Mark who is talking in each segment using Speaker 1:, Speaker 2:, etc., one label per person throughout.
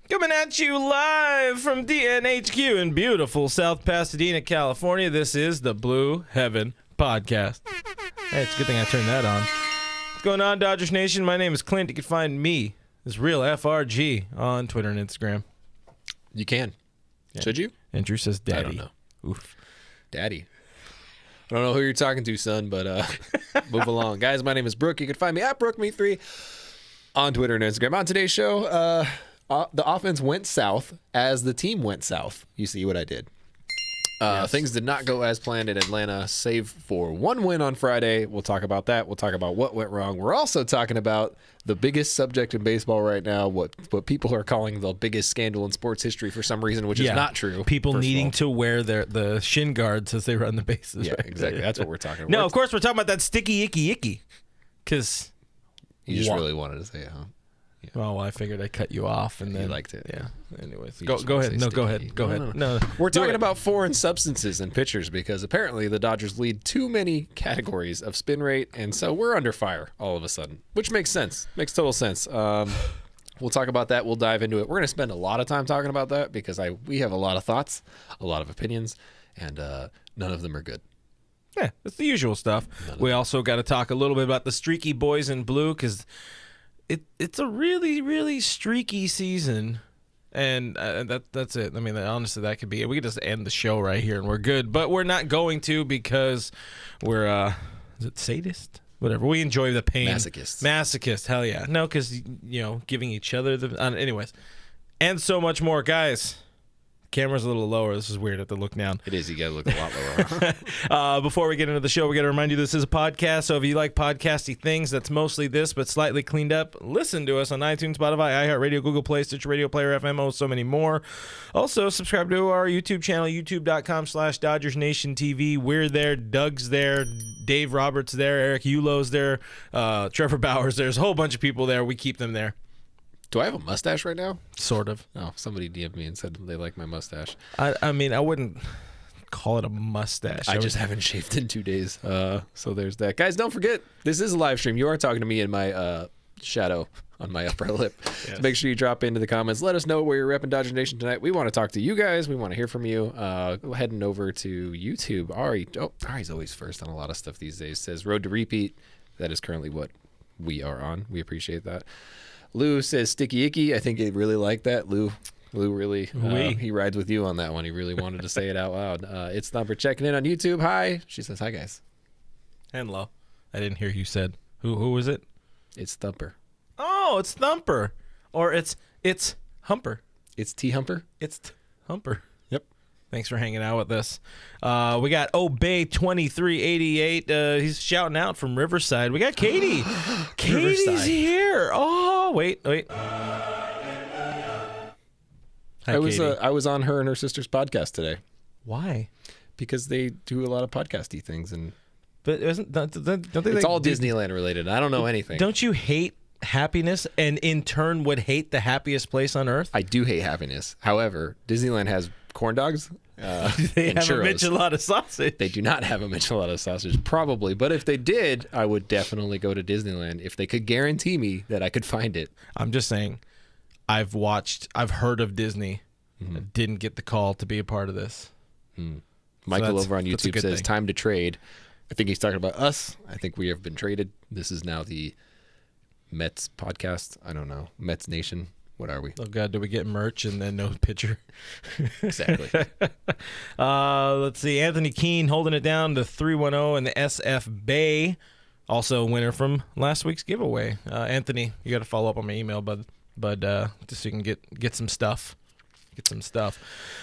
Speaker 1: Coming at you live from DNHQ in beautiful South Pasadena, California. This is the Blue Heaven Podcast. Hey, it's a good thing I turned that on. What's going on, Dodgers Nation? My name is Clint. You can find me as Real FRG on Twitter and Instagram.
Speaker 2: You can. Yeah. Should you?
Speaker 1: And Drew says daddy.
Speaker 2: I don't know.
Speaker 1: Oof.
Speaker 2: Daddy. I don't know who you're talking to, son, but move along. Guys, my name is Brooke. You can find me at BrookeMe3 on Twitter and Instagram. On today's show, the offense went south as the team went south. You see what I did. Yes. Things did not go as planned in Atlanta, save for one win on Friday. We'll talk about that. We'll talk about what went wrong. We're also talking about the biggest subject in baseball right now, what people are calling the biggest scandal in sports history for some reason, which is not true.
Speaker 1: People needing to wear the shin guards as they run the bases.
Speaker 2: Yeah, right? Exactly. That's what we're talking about.
Speaker 1: No, of course we're talking about that sticky, icky. Because
Speaker 2: you just really wanted to say it, huh?
Speaker 1: Yeah. Well, I figured I'd cut you off, and then
Speaker 2: you liked it.
Speaker 1: Yeah. Anyways, go ahead. No, go ahead. Go ahead. No.
Speaker 2: We're talking about foreign substances in pitchers because apparently the Dodgers lead too many categories of spin rate, and so we're under fire all of a sudden, which makes sense. Makes total sense. We'll talk about that. We'll dive into it. We're going to spend a lot of time talking about that because we have a lot of thoughts, a lot of opinions, and none of them are good.
Speaker 1: Yeah, it's the usual stuff. We also got to talk a little bit about the Streaky boys in blue because it's a really, really streaky season, and that's it. I mean, honestly, that could be it. We could just end the show right here, and we're good. But we're not going to because we're, is it sadist? Whatever. We enjoy the pain. Masochist, hell yeah. No, because, giving each other the... anyways. And so much more. Guys, camera's a little lower. This is weird. I have to look down.
Speaker 2: It is. You got to look a lot lower.
Speaker 1: Before we get into the show, we got to remind you this is a podcast. So if you like podcasty things, that's mostly this, but slightly cleaned up, listen to us on iTunes, Spotify, iHeartRadio, Google Play, Stitcher Radio, Player FM, so many more. Also, subscribe to our YouTube channel, youtube.com/DodgersNationTV. We're there. Doug's there. Dave Roberts there. Eric Ulow's there. Trevor Bauer's there. There's a whole bunch of people there. We keep them there.
Speaker 2: Do I have a mustache right now?
Speaker 1: Sort of.
Speaker 2: Oh, somebody DM'd me and said they like my mustache.
Speaker 1: I mean, I wouldn't call it a mustache.
Speaker 2: I just haven't shaved in 2 days. So there's that. Guys, don't forget, this is a live stream. You are talking to me in my shadow on my upper lip. Yes. So make sure you drop into the comments. Let us know where you're repping Dodger Nation tonight. We want to talk to you guys. We want to hear from you. Go heading over to YouTube. Ari's always first on a lot of stuff these days. Says Road to Repeat. That is currently what we are on. We appreciate that. Lou says Sticky Icky. I think he really liked that. Lou really, he rides with you on that one. He really wanted to say it out loud. It's Thumper checking in on YouTube. Hi. She says, hi, guys.
Speaker 1: Hello. I didn't hear you said. Who was it?
Speaker 2: It's Thumper.
Speaker 1: Oh, it's Thumper. Or it's Humper.
Speaker 2: It's T-Humper?
Speaker 1: It's Humper.
Speaker 2: Yep.
Speaker 1: Thanks for hanging out with us. We got Obey2388. He's shouting out from Riverside. We got Katie. Katie's here. Oh, wait. Hi,
Speaker 2: I was on her and her sister's podcast today.
Speaker 1: Why?
Speaker 2: Because they do a lot of podcasty things,
Speaker 1: but don't they?
Speaker 2: It's all Disneyland related. I don't know anything.
Speaker 1: Don't you hate happiness, and in turn would hate the happiest place on earth?
Speaker 2: I do hate happiness. However, Disneyland has corn dogs.
Speaker 1: They have
Speaker 2: churros.
Speaker 1: A Michelada sausage.
Speaker 2: They do not have a Michelada sausage, probably. But if they did, I would definitely go to Disneyland if they could guarantee me that I could find it.
Speaker 1: I'm just saying, I've heard of Disney. I didn't get the call to be a part of this.
Speaker 2: Michael over on YouTube says, time to trade. I think he's talking about us. I think we have been traded. This is now the Mets podcast. I don't know. Mets Nation. What are we?
Speaker 1: Oh, God. Do we get merch and then no pitcher?
Speaker 2: Exactly.
Speaker 1: Let's see. Anthony Keene holding it down to 310 in the SF Bay. Also a winner from last week's giveaway. Anthony, you got to follow up on my email, bud, just so you can get some stuff.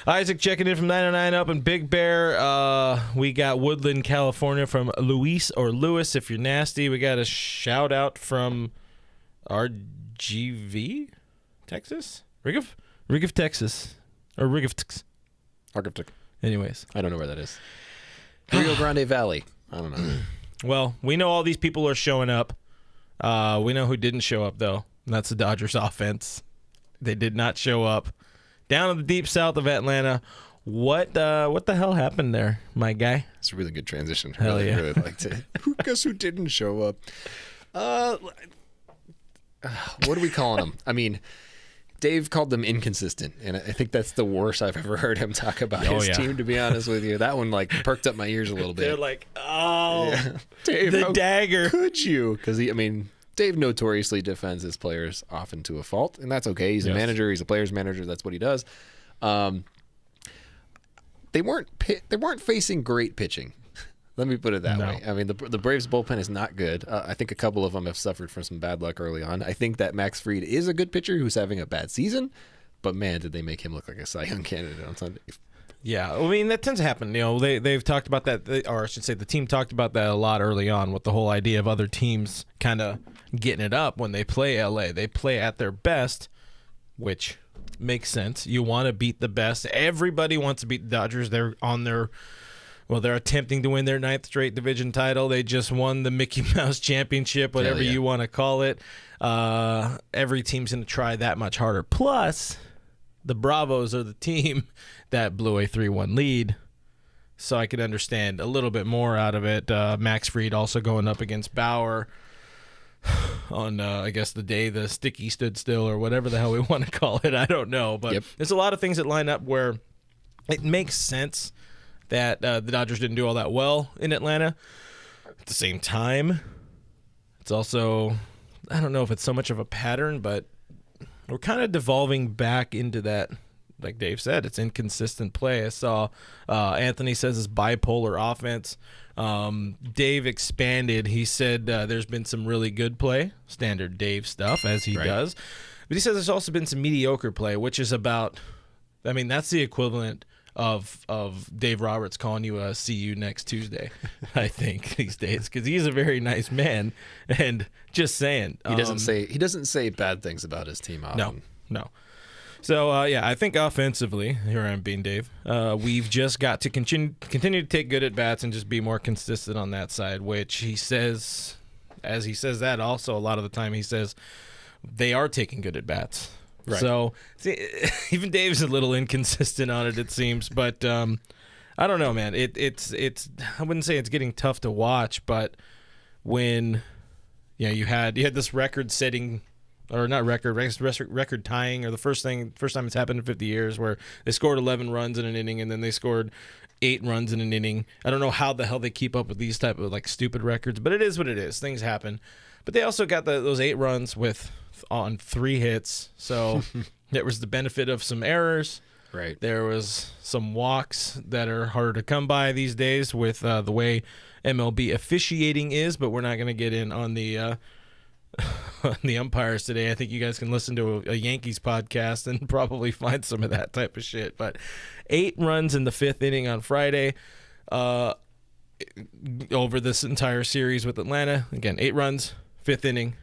Speaker 1: Isaac checking in from 909 up in Big Bear. We got Woodland, California from Luis or Lewis if you're nasty. We got a shout out from RGV, Texas? Rig of Texas. Or Rig of Texas. Anyways.
Speaker 2: I don't know where that is. Rio Grande Valley. I don't know.
Speaker 1: Well, we know all these people are showing up. We know who didn't show up, though. And that's the Dodgers offense. They did not show up. Down in the deep south of Atlanta. What the hell happened there, my guy?
Speaker 2: It's a really good transition.
Speaker 1: Hell yeah.
Speaker 2: Really liked it. Guess who didn't show up? What are we calling them? I mean, Dave called them inconsistent, and I think that's the worst I've ever heard him talk about his team, to be honest with you. That one, like, perked up my ears a little bit.
Speaker 1: They're like, oh,
Speaker 2: Dave,
Speaker 1: the dagger.
Speaker 2: Could you? Because, Dave notoriously defends his players often to a fault, and that's okay. He's a manager. He's a player's manager. That's what he does. They weren't facing great pitching. Let me put it that way. I mean, the Braves bullpen is not good. I think a couple of them have suffered from some bad luck early on. I think that Max Fried is a good pitcher who's having a bad season, but man, did they make him look like a Cy Young candidate on Sunday.
Speaker 1: Yeah, I mean, that tends to happen. They've talked about that, or I should say the team talked about that a lot early on with the whole idea of other teams kind of getting it up when they play LA. They play at their best, which makes sense. You want to beat the best. Everybody wants to beat the Dodgers. They're attempting to win their 9th straight division title. They just won the Mickey Mouse Championship, whatever you want to call it. Every team's going to try that much harder. Plus, the Bravos are the team that blew a 3-1 lead, so I could understand a little bit more out of it. Max Fried also going up against Bauer on, I guess, the day the sticky stood still or whatever the hell we want to call it. I don't know, but there's a lot of things that line up where it makes sense that the Dodgers didn't do all that well in Atlanta. At the same time, it's also, I don't know if it's so much of a pattern, but we're kind of devolving back into that, like Dave said, it's inconsistent play. I saw Anthony says it's bipolar offense. Dave expanded. He said there's been some really good play, standard Dave stuff, as he does. But he says there's also been some mediocre play, which is about, I mean, that's the equivalent of Dave Roberts calling you a see you next Tuesday, I think, these days, because he's a very nice man. And just saying,
Speaker 2: he doesn't say bad things about his team often.
Speaker 1: No. So I think offensively, here I am being Dave. We've just got to continue to take good at bats and just be more consistent on that side. Which he says, as he says that, also a lot of the time he says they are taking good at bats. Right. So see, even Dave's a little inconsistent on it, it seems. But I don't know, man. It's I wouldn't say it's getting tough to watch, but when you had this record-setting, or not record tying, or the first time it's happened in 50 years, where they scored 11 runs in an inning and then they scored 8 runs in an inning. I don't know how the hell they keep up with these type of like stupid records, but it is what it is. Things happen. But they also got those 8 runs on 3 hits, so there was the benefit of some errors.
Speaker 2: Right.
Speaker 1: There was some walks that are harder to come by these days with the way MLB officiating is, but we're not going to get in on the on the umpires today. I think you guys can listen to a Yankees podcast and probably find some of that type of shit. But 8 runs in the 5th inning on Friday over this entire series with Atlanta. Again, 8 runs, 5th inning.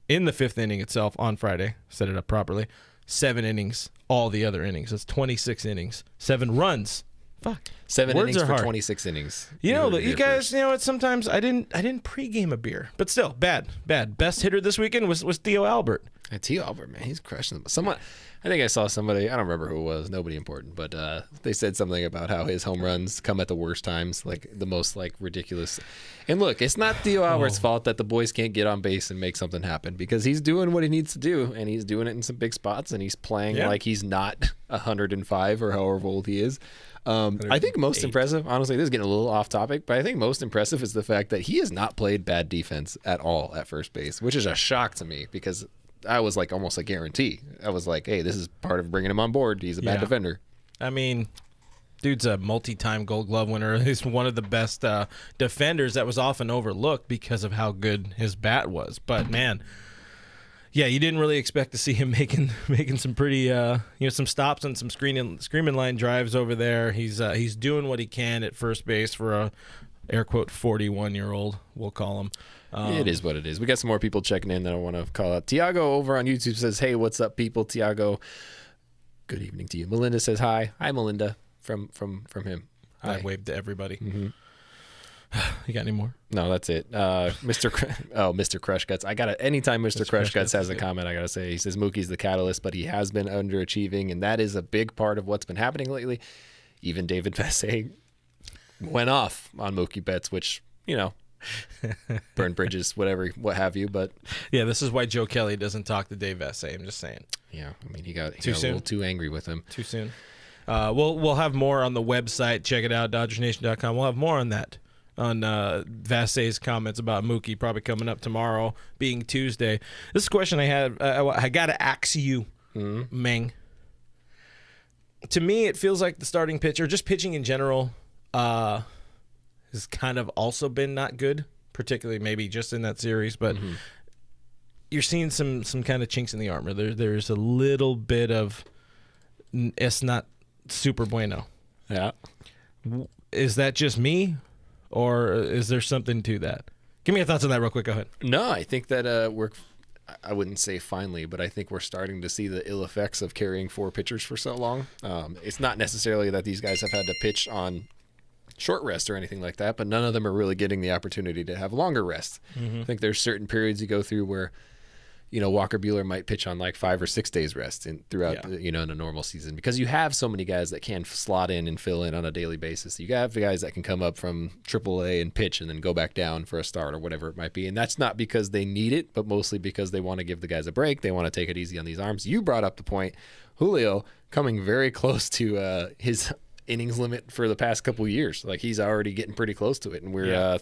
Speaker 1: In the 5th inning itself on Friday, set it up properly, 7 innings, all the other innings. That's 26 innings, 7 runs. Fuck.
Speaker 2: 7
Speaker 1: Words
Speaker 2: innings for
Speaker 1: hard.
Speaker 2: 26 innings.
Speaker 1: You guys, what? Sometimes I didn't pregame a beer, but still, bad. Best hitter this weekend was Theo Albert.
Speaker 2: Theo Albert, man, he's crushing them. I think I saw somebody, I don't remember who it was, nobody important, but they said something about how his home runs come at the worst times, like the most like ridiculous. And look, it's not Theo Albert's fault that the boys can't get on base and make something happen, because he's doing what he needs to do, and he's doing it in some big spots, and he's playing like he's not 105 or however old he is. I think most impressive, honestly, this is getting a little off topic, but I think most impressive is the fact that he has not played bad defense at all at first base, which is a shock to me, because I was like almost a guarantee. I was like, hey, this is part of bringing him on board. He's a bad defender.
Speaker 1: I mean, dude's a multi-time Gold Glove winner. He's one of the best defenders that was often overlooked because of how good his bat was. But man, you didn't really expect to see him making some pretty some stops and some screaming line drives over there. He's doing what he can at first base for a air quote 41-year-old, we'll call him.
Speaker 2: It is what it is. We got some more people checking in that I want to call out. Tiago over on YouTube says, hey, what's up, people? Tiago, good evening to you. Melinda says hi. Hi, Melinda, from him. Hi.
Speaker 1: I waved to everybody. Mm-hmm. You got any more?
Speaker 2: No, that's it. Mr. Crush Guts. Anytime Mr. Crush Guts has a comment, I got to say, he says Mookie's the catalyst, but he has been underachieving, and that is a big part of what's been happening lately. Even David Vassegh went off on Mookie Betts, which, burn bridges, what have you. But
Speaker 1: yeah, this is why Joe Kelly doesn't talk to Dave Vassegh. I'm just saying.
Speaker 2: Yeah, I mean, he got a
Speaker 1: soon?
Speaker 2: little too angry with him.
Speaker 1: Too soon. We'll have more on the website. Check it out, DodgersNation.com. We'll have more on that. On Vassay's comments about Mookie probably coming up tomorrow, being Tuesday. This is a question I had. I got to ask you, Meng. To me, it feels like the starting pitcher, just pitching in general, has kind of also been not good, particularly maybe just in that series. But you're seeing some kind of chinks in the armor. There's a little bit of it's not super bueno.
Speaker 2: Yeah.
Speaker 1: Is that just me? Or is there something to that? Give me your thoughts on that real quick. Go ahead.
Speaker 2: No, I think that I wouldn't say finally, but I think we're starting to see the ill effects of carrying 4 pitchers for so long. It's not necessarily that these guys have had to pitch on short rest or anything like that, but none of them are really getting the opportunity to have longer rest. I think there's certain periods you go through where, Walker Buehler might pitch on like 5 or 6 days rest throughout, in a normal season, because you have so many guys that can slot in and fill in on a daily basis. You have the guys that can come up from AAA and pitch and then go back down for a start or whatever it might be. And that's not because they need it, but mostly because they want to give the guys a break. They want to take it easy on these arms. You brought up the point, Julio coming very close to his innings limit for the past couple of years. Like, he's already getting pretty close to it, and we're a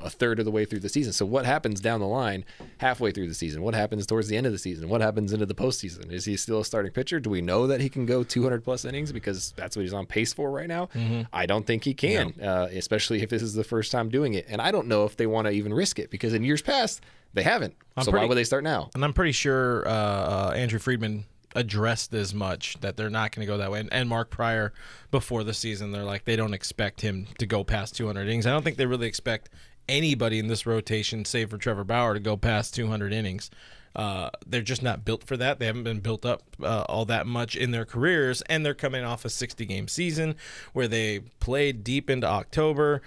Speaker 2: third of the way through the season. So what happens down the line halfway through the season? What happens towards the end of the season? What happens into the postseason? Is he still a starting pitcher? Do we know that he can go 200 plus innings because that's what he's on pace for right now? I don't think he can, especially if this is the first time doing it. And I don't know if they want to even risk it, because in years past they haven't. Why would they start now?
Speaker 1: And I'm pretty sure Andrew Friedman addressed as much, that they're not going to go that way. And Mark Pryor, before the season, they're like, they don't expect him to go past 200 innings. I don't think they really expect anybody in this rotation, save for Trevor Bauer, to go past 200 innings. They're just not built for that. They haven't been built up all that much in their careers, and they're coming off a 60-game season where they played deep into October.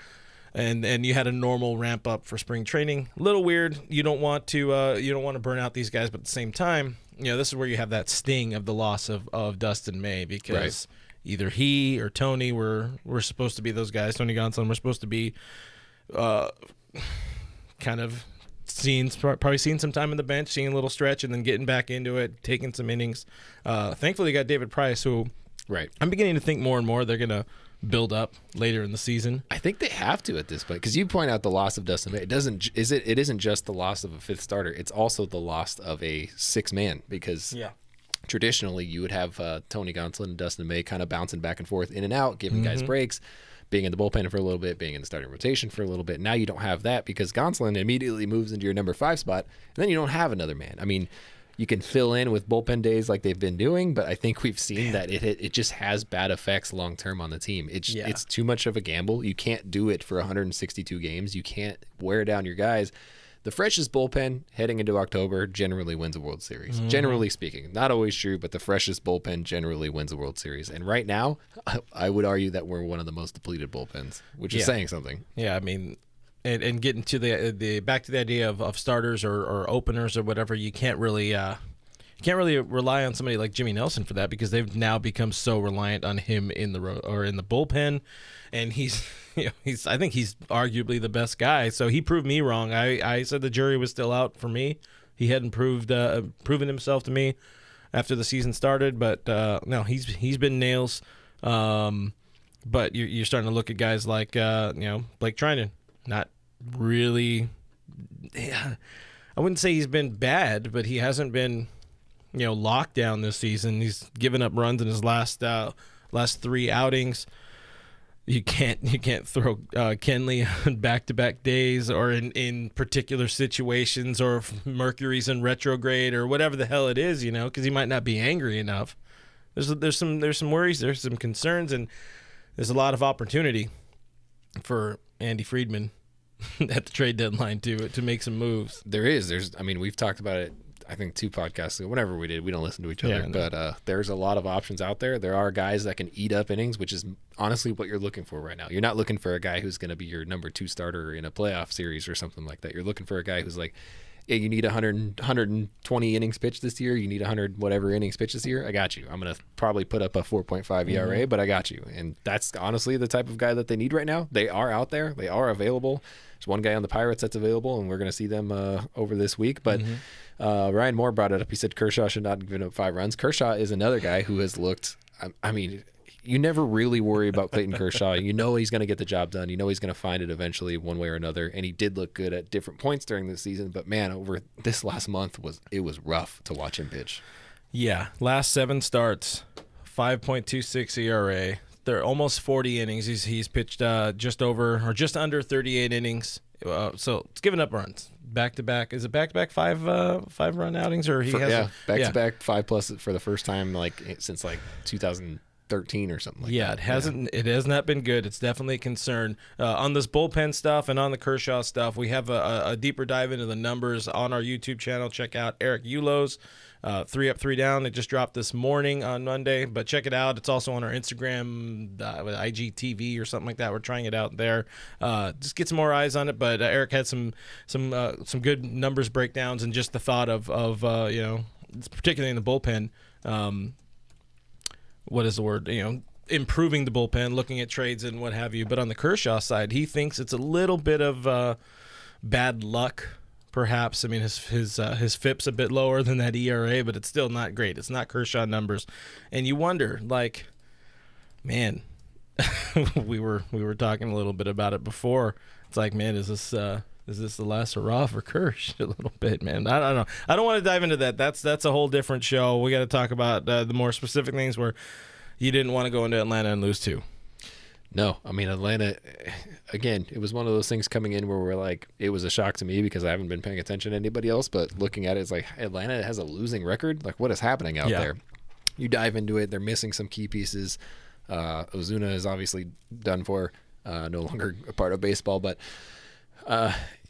Speaker 1: And you had a normal ramp up for spring training. A little weird. You don't want to burn out these guys, but at the same time, this is where you have that sting of the loss of Dustin May, because either he or Tony were supposed to be those guys. Tony Gonsolin were supposed to be kind of probably seeing some time in the bench, seeing a little stretch, and then getting back into it, taking some innings. Thankfully, you got David Price, who I'm beginning to think more and more they're going to build up later in the season.
Speaker 2: I think they have to at this point, because you point out the loss of Dustin May. It isn't just the loss of a 5th starter. It's also the loss of a 6th man, because traditionally you would have Tony Gonsolin and Dustin May kind of bouncing back and forth in and out, giving guys breaks, being in the bullpen for a little bit, being in the starting rotation for a little bit. Now you don't have that, because Gonsolin immediately moves into your number 5 spot, and then you don't have another man. I mean, you can fill in with bullpen days like they've been doing, but I think we've seen that it just has bad effects long term on the team. It's too much of a gamble. You can't do it for 162 games. You can't wear down your guys. The freshest bullpen heading into October generally wins a World Series. Generally speaking, not always true, but the freshest bullpen generally wins a World Series. And right now, I would argue that we're one of the most depleted bullpens, which is saying something.
Speaker 1: Yeah, I mean, and getting to the back to the idea of starters or openers or whatever, you can't really rely on somebody like Jimmy Nelson for that, because they've now become so reliant on him in the bullpen, and I think he's arguably the best guy. So he proved me wrong. I said the jury was still out for me. He hadn't proven himself to me after the season started, but no, he's been nails. But you're starting to look at guys like Blake Trinan. Not really. I wouldn't say he's been bad, but he hasn't been, locked down this season. He's given up runs in his last 3 outings. You can't throw Kenley on back-to-back days, or in particular situations, or if Mercury's in retrograde or whatever the hell it is, because he might not be angry enough. There's some worries, there's some concerns, and there's a lot of opportunity for Andy Friedman at the trade deadline to make some moves.
Speaker 2: We've talked about it, I think 2 podcasts ago, whenever we did. We don't listen to each other, but there's a lot of options out there. There are guys that can eat up innings, which is honestly what you're looking for right now. You're not looking for a guy who's going to be your number 2 starter in a playoff series or something like that. You're looking for a guy who's like yeah, you need 120 innings pitched this year. You need 100 whatever innings pitched this year. I got you. I'm going to probably put up a 4.5 ERA, but I got you. And that's honestly the type of guy that they need right now. They are out there. They are available. There's one guy on the Pirates that's available, and we're going to see them over this week. But Ryan Moore brought it up. He said Kershaw should not have given up 5 runs. Kershaw is another guy who has looked, I mean, you never really worry about Clayton Kershaw. You know he's going to get the job done. You know he's going to find it eventually one way or another. And he did look good at different points during the season. But, man, over this last month, it was rough to watch him pitch.
Speaker 1: Yeah, last 7 starts, 5.26 ERA. They're almost 40 innings. He's pitched just under 38 innings. So it's giving up runs. Back-to-back. Is it back-to-back 5-run outings? Or
Speaker 2: back-to-back 5+ for the first time since 2013 or something like that.
Speaker 1: Yeah, it has not been good. It's definitely a concern. On this bullpen stuff and on the Kershaw stuff, we have a deeper dive into the numbers on our YouTube channel. Check out Eric Ulo's 3 Up, 3 Down. It just dropped this morning on Monday, but check it out. It's also on our Instagram, with IGTV or something like that. We're trying it out there. Just get some more eyes on it. But Eric had some good numbers breakdowns and just the thought of particularly in the bullpen. What is the word? Improving the bullpen, looking at trades and what have you. But on the Kershaw side, he thinks it's a little bit of bad luck. Perhaps. I mean, his FIP's a bit lower than that ERA, but it's still not great. It's not Kershaw numbers, and you wonder, man, we were talking a little bit about it before. It's like, man, is this the last hurrah for Kersh? A little bit, man. I don't know. I don't want to dive into that. That's a whole different show. We got to talk about the more specific things where you didn't want to go into Atlanta and lose 2.
Speaker 2: No, I mean, Atlanta, again, it was one of those things coming in where we're like, it was a shock to me because I haven't been paying attention to anybody else, but looking at it, it's like Atlanta has a losing record. Like, what is happening out there? You dive into it, they're missing some key pieces. Ozuna is obviously done for, no longer a part of baseball, but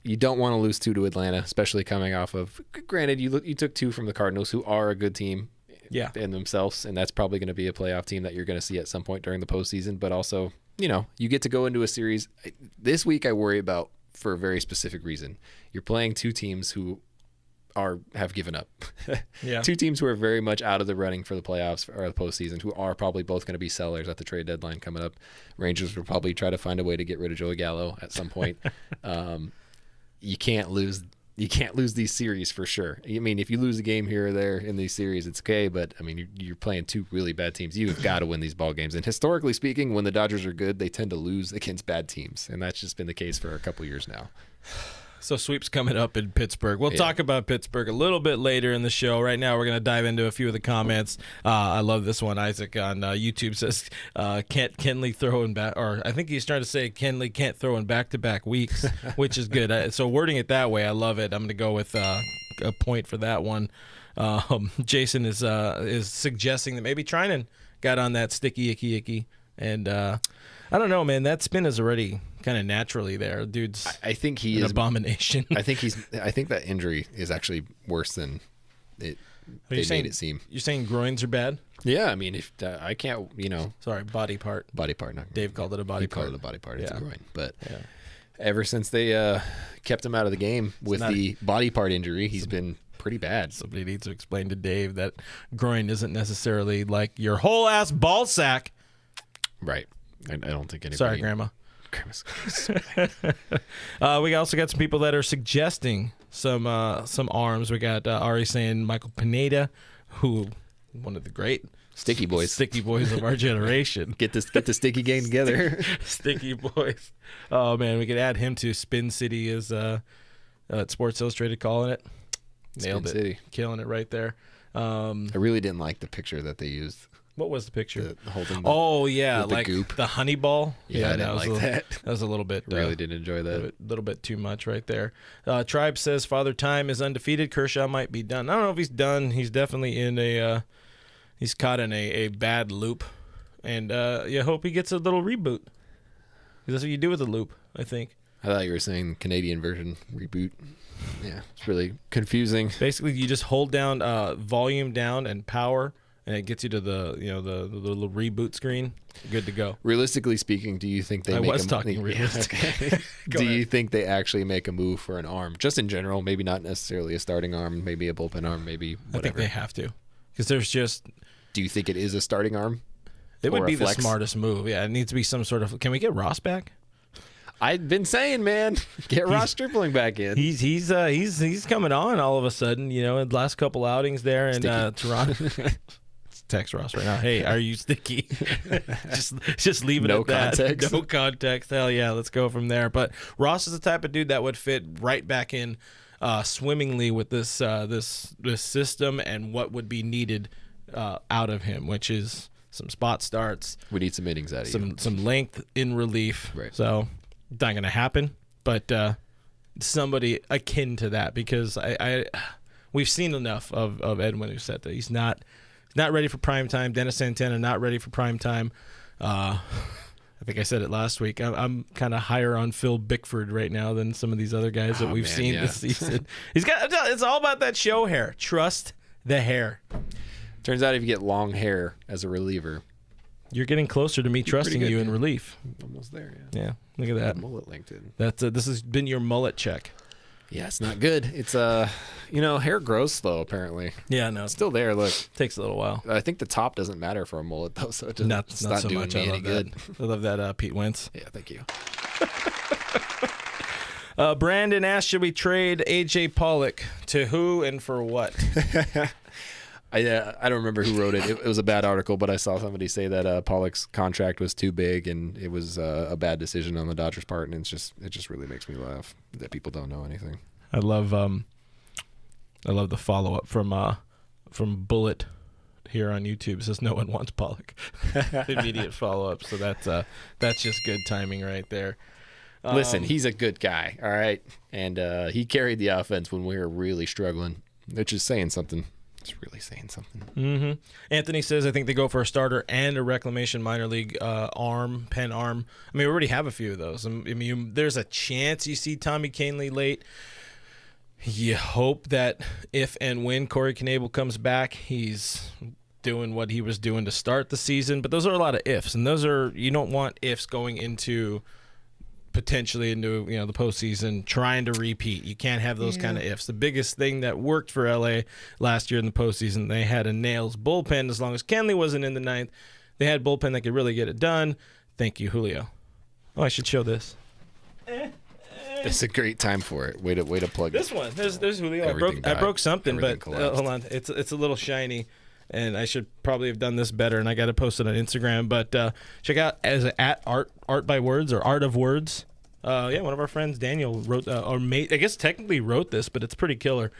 Speaker 2: you don't want to lose 2 to Atlanta, especially coming off of, granted, you took 2 from the Cardinals, who are a good team.
Speaker 1: Yeah.
Speaker 2: In themselves, and that's probably going to be a playoff team that you're going to see at some point during the postseason, but also, you get to go into a series. This week I worry about for a very specific reason. You're playing 2 teams who have given up.
Speaker 1: Yeah.
Speaker 2: 2 teams who are very much out of the running for the playoffs or the postseason, who are probably both going to be sellers at the trade deadline coming up. Rangers will probably try to find a way to get rid of Joey Gallo at some point. You can't lose these series for sure. I mean, if you lose a game here or there in these series, it's okay. But I mean, you're playing 2 really bad teams. You've got to win these ball games. And historically speaking, when the Dodgers are good, they tend to lose against bad teams, and that's just been the case for a couple years now.
Speaker 1: So sweep's coming up in Pittsburgh. We'll talk about Pittsburgh a little bit later in the show. Right now, we're going to dive into a few of the comments. I love this one. Isaac on YouTube says, can't Kenley throw in back, or I think he's trying to say Kenley can't throw in back-to-back weeks, which is good. So wording it that way, I love it. I'm going to go with a point for that one. Jason is suggesting that maybe Trinan got on that sticky, icky, and I don't know, man. That spin is already kind of naturally there. Dude's
Speaker 2: I think he is
Speaker 1: abomination.
Speaker 2: I think that injury is actually worse than they made it seem.
Speaker 1: You're saying groins are bad?
Speaker 2: Yeah, I mean, if I can't,
Speaker 1: Sorry, body part.
Speaker 2: Body part. Not
Speaker 1: Dave called it a body part.
Speaker 2: Called it a body part. It's a groin. But
Speaker 1: yeah.
Speaker 2: Ever since they kept him out of the game with the body part injury, he's been pretty bad.
Speaker 1: Somebody needs to explain to Dave that groin isn't necessarily like your whole ass ball sack.
Speaker 2: Right. I don't think anybody.
Speaker 1: Sorry, Grandma. We also got some people that are suggesting some arms. We got Ari saying Michael Pineda, who one of the great
Speaker 2: sticky boys
Speaker 1: of our generation.
Speaker 2: Get the sticky gang together.
Speaker 1: Sticky boys. Oh man, we could add him to Spin City as Sports Illustrated calling it. Nailed
Speaker 2: Spin
Speaker 1: it.
Speaker 2: City.
Speaker 1: Killing it right there.
Speaker 2: I really didn't like the picture that they used.
Speaker 1: What was the picture?
Speaker 2: The
Speaker 1: like
Speaker 2: goop.
Speaker 1: the honey ball.
Speaker 2: Yeah, I didn't like that.
Speaker 1: That was a little bit.
Speaker 2: Really didn't enjoy that.
Speaker 1: A little bit too much right there. Tribe says Father Time is undefeated. Kershaw might be done. I don't know if he's done. He's definitely in he's caught in a bad loop, and you hope he gets a little reboot. That's what you do with a loop, I think.
Speaker 2: I thought you were saying the Canadian version reboot. Yeah, it's really confusing.
Speaker 1: Basically, you just hold down volume down and power, and it gets you to the the little reboot screen, good to go.
Speaker 2: Realistically speaking, do you think they make
Speaker 1: talking realistically.
Speaker 2: Do you think they actually make a move for an arm? Just in general, maybe not necessarily a starting arm, maybe a bullpen arm, maybe whatever.
Speaker 1: I think they have to. Because there's just...
Speaker 2: Do you think it is a starting arm?
Speaker 1: It would be the smartest move. Yeah, it needs to be some sort of... Can we get Ross back?
Speaker 2: I've been saying, man, get Ross Stripling back in.
Speaker 1: He's coming on all of a sudden, in the last couple outings there in Toronto. Text Ross right now. Hey, are you sticky? just leave it at that.
Speaker 2: Context.
Speaker 1: No context. Hell yeah, let's go from there. But Ross is the type of dude that would fit right back in swimmingly with this system and what would be needed out of him, which is some spot starts.
Speaker 2: We need some innings out of you.
Speaker 1: Some length in relief.
Speaker 2: Right.
Speaker 1: So it's not going to happen, but somebody akin to that, because we've seen enough of Edwin Uceta. He's not ready for prime time. Dennis Santana not ready for prime time. I think I said it last week. I'm kind of higher on Phil Bickford right now than some of these other guys that we've seen this season. It's all about that show hair. Trust the hair.
Speaker 2: Turns out if you get long hair as a reliever,
Speaker 1: you're getting closer to me trusting you in relief.
Speaker 2: Almost there,
Speaker 1: yeah. Look at that.
Speaker 2: Mullet linked in.
Speaker 1: This has been your mullet check.
Speaker 2: Yeah, it's not good. It's hair grows slow apparently.
Speaker 1: Yeah, no,
Speaker 2: it's still there. Look,
Speaker 1: takes a little while.
Speaker 2: I think the top doesn't matter for a mullet though, so it's not so doing me any good.
Speaker 1: I love that, Pete Wentz.
Speaker 2: Yeah, thank you.
Speaker 1: Brandon asked, should we trade AJ Pollock? To who and for what?
Speaker 2: I don't remember who wrote it. It was a bad article, but I saw somebody say that Pollock's contract was too big and it was a bad decision on the Dodgers' part, and it just really makes me laugh that people don't know anything.
Speaker 1: I love the follow up from Bullet here on YouTube. It says no one wants Pollock. Immediate follow up. So that's just good timing right there.
Speaker 2: Listen, he's a good guy, all right, and he carried the offense when we were really struggling, which is saying something. It's really saying something.
Speaker 1: Mm-hmm. Anthony says, I think they go for a starter and a reclamation minor league pen arm. I mean, we already have a few of those. I mean, there's a chance you see Tommy Kahnle late. You hope that if and when Corey Knebel comes back, he's doing what he was doing to start the season. But those are a lot of ifs, and you don't want ifs going into potentially into the postseason trying to repeat. You can't have those kind of ifs. The biggest thing that worked for LA last year in the postseason, they had a nails bullpen. As long as Kenley wasn't in the ninth, they had bullpen that could really get it done. Thank you, Julio. Oh, I should show this.
Speaker 2: It's a great time for it. Way to plug
Speaker 1: this one. There's Julio. I broke something, but hold on. It's a little shiny. And I should probably have done this better, and I got to post it on Instagram. But check out at Art by Words or Art of Words. One of our friends, Daniel, wrote I guess technically wrote this, but it's pretty killer.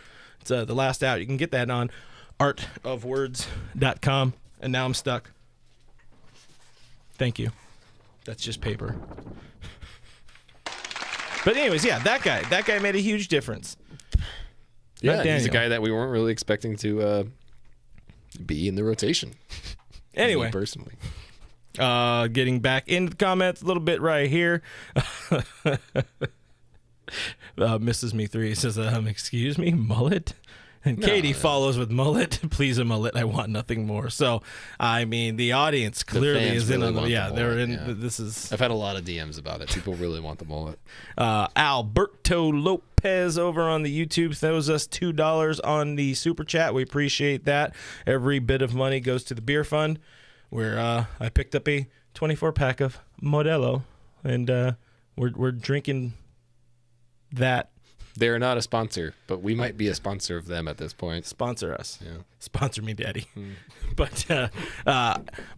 Speaker 1: It's the last out. You can get that on artofwords.com. And now I'm stuck. Thank you. That's just paper. But anyways, yeah, that guy made a huge difference.
Speaker 2: Yeah, he's a guy that we weren't really expecting to be in the rotation.
Speaker 1: Anyway,
Speaker 2: personally,
Speaker 1: getting back into the comments a little bit right here. Mrs. Me 3 says, excuse me, mullet? And Katie follows with mullet. Please, a mullet. I want nothing more. So, I mean, the audience clearly is in on the yeah. They're in. Yeah. This is.
Speaker 2: I've had a lot of DMs about it. People really want the mullet.
Speaker 1: Alberto Lopez over on the YouTube throws us $2 on the super chat. We appreciate that. Every bit of money goes to the beer fund, where I picked up a 24-pack of Modelo, and we're drinking that.
Speaker 2: They're not a sponsor, but we might be a sponsor of them at this point.
Speaker 1: Sponsor us.
Speaker 2: Yeah.
Speaker 1: Sponsor me, Daddy. But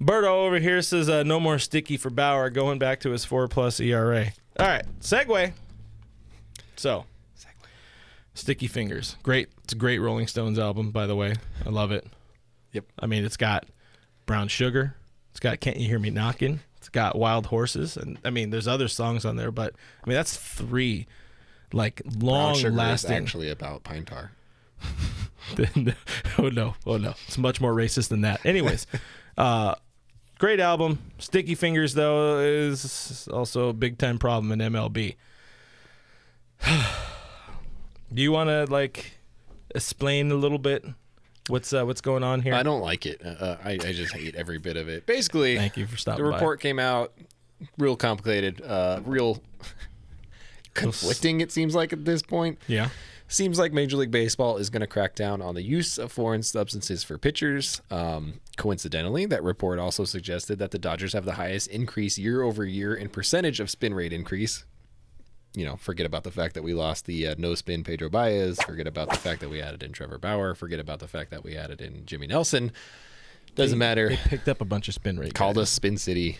Speaker 1: Berto over here says no more Sticky for Bauer, going back to his 4+ ERA. All right, segue. So, Sticky Fingers. Great. It's a great Rolling Stones album, by the way. I love it.
Speaker 2: Yep.
Speaker 1: I mean, it's got Brown Sugar. It's got Can't You Hear Me Knocking. It's got Wild Horses. And, I mean, there's other songs on there, but, I mean, that's 3 like long lasting.
Speaker 2: Is actually about pine tar.
Speaker 1: Oh no, it's much more racist than that. Anyways, great album. Sticky Fingers though is also a big time problem in MLB. Do you want to explain a little bit What's going on here?
Speaker 2: I don't like it. I just hate every bit of it. Basically,
Speaker 1: thank you for stopping
Speaker 2: the
Speaker 1: by.
Speaker 2: report came out real complicated, real conflicting, it seems like at this point.
Speaker 1: Yeah.
Speaker 2: Seems like Major League Baseball is going to crack down on the use of foreign substances for pitchers. Coincidentally, that report also suggested that the Dodgers have the highest increase year over year in percentage of spin rate increase. You know, forget about the fact that we lost the no spin Pedro Baez. Forget about the fact that we added in Trevor Bauer. Forget about the fact that we added in Jimmy Nelson. Doesn't matter.
Speaker 1: They picked up a bunch of spin rate.
Speaker 2: Called us Spin City.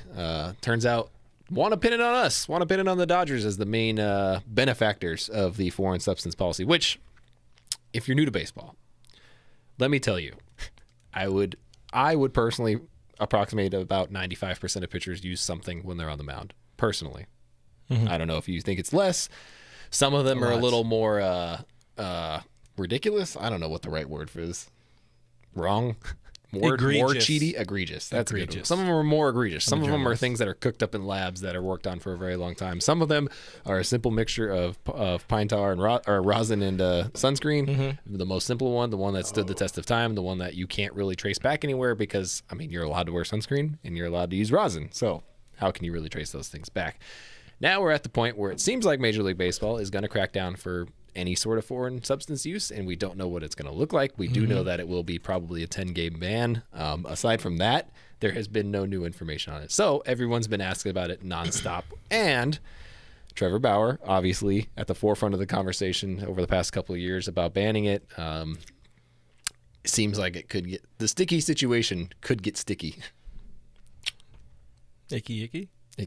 Speaker 2: Turns out, want to pin it on us. Want to pin it on the Dodgers as the main benefactors of the foreign substance policy. Which, if you're new to baseball, let me tell you, I would personally approximate about 95% of pitchers use something when they're on the mound. Personally. I don't know if you think it's less. Some of them are a little more ridiculous. I don't know what the right word for this. Wrong. More cheaty. Egregious. That's egregious. Good. Some of them are more egregious. Some of them are things that are cooked up in labs that are worked on for a very long time. Some of them are a simple mixture of pine tar and rosin and sunscreen. The most simple one, the one that stood the test of time, the one that you can't really trace back anywhere because, I mean, you're allowed to wear sunscreen and you're allowed to use rosin. So how can you really trace those things back? Now we're at the point where it seems like Major League Baseball is going to crack down for any sort of foreign substance use, and we don't know what it's going to look like. We do know that it will be probably a 10-game ban. Aside from that, there has been no new information on it. So everyone's been asking about it nonstop. And Trevor Bauer, obviously, at the forefront of the conversation over the past couple of years about banning it. Seems like it could get the sticky situation could get sticky.
Speaker 1: Icky.
Speaker 2: Yeah,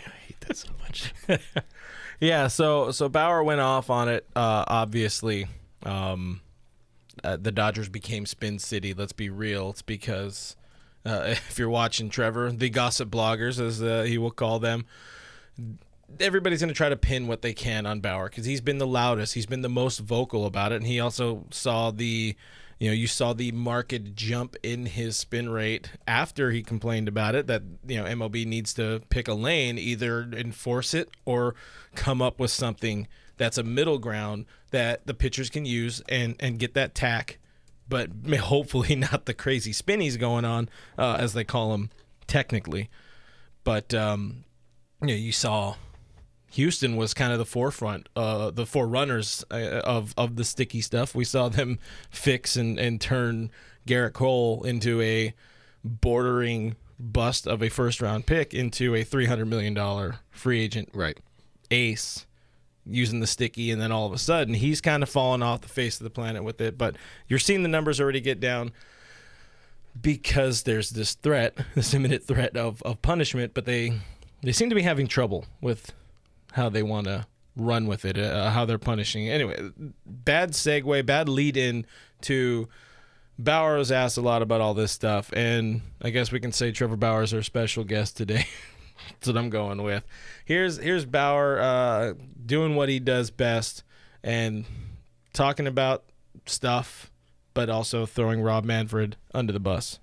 Speaker 2: I hate that so much.
Speaker 1: Yeah, so Bauer went off on it. Obviously, the Dodgers became Spin City. Let's be real. It's because if you're watching Trevor, the gossip bloggers, as he will call them, everybody's going to try to pin what they can on Bauer because he's been the loudest. He's been the most vocal about it, and he also saw you saw the market jump in his spin rate after he complained about it, that, MLB needs to pick a lane, either enforce it or come up with something that's a middle ground that the pitchers can use and get that tack, but hopefully not the crazy spinnies going on, as they call them technically. But, you saw Houston was kind of the forefront, the forerunners of the sticky stuff. We saw them fix and turn Garrett Cole into a bordering bust of a first-round pick into a $300 million free agent ace using the sticky, and then all of a sudden he's kind of fallen off the face of the planet with it. But you're seeing the numbers already get down because there's this imminent threat of punishment, but they seem to be having trouble with how they want to run with it, how they're punishing. Anyway, bad segue, bad lead in to Bauer was asked a lot about all this stuff, and I guess we can say Trevor Bauer is our special guest today. That's what I'm going with. Here's Bauer doing what he does best and talking about stuff, but also throwing Rob Manfred under the bus.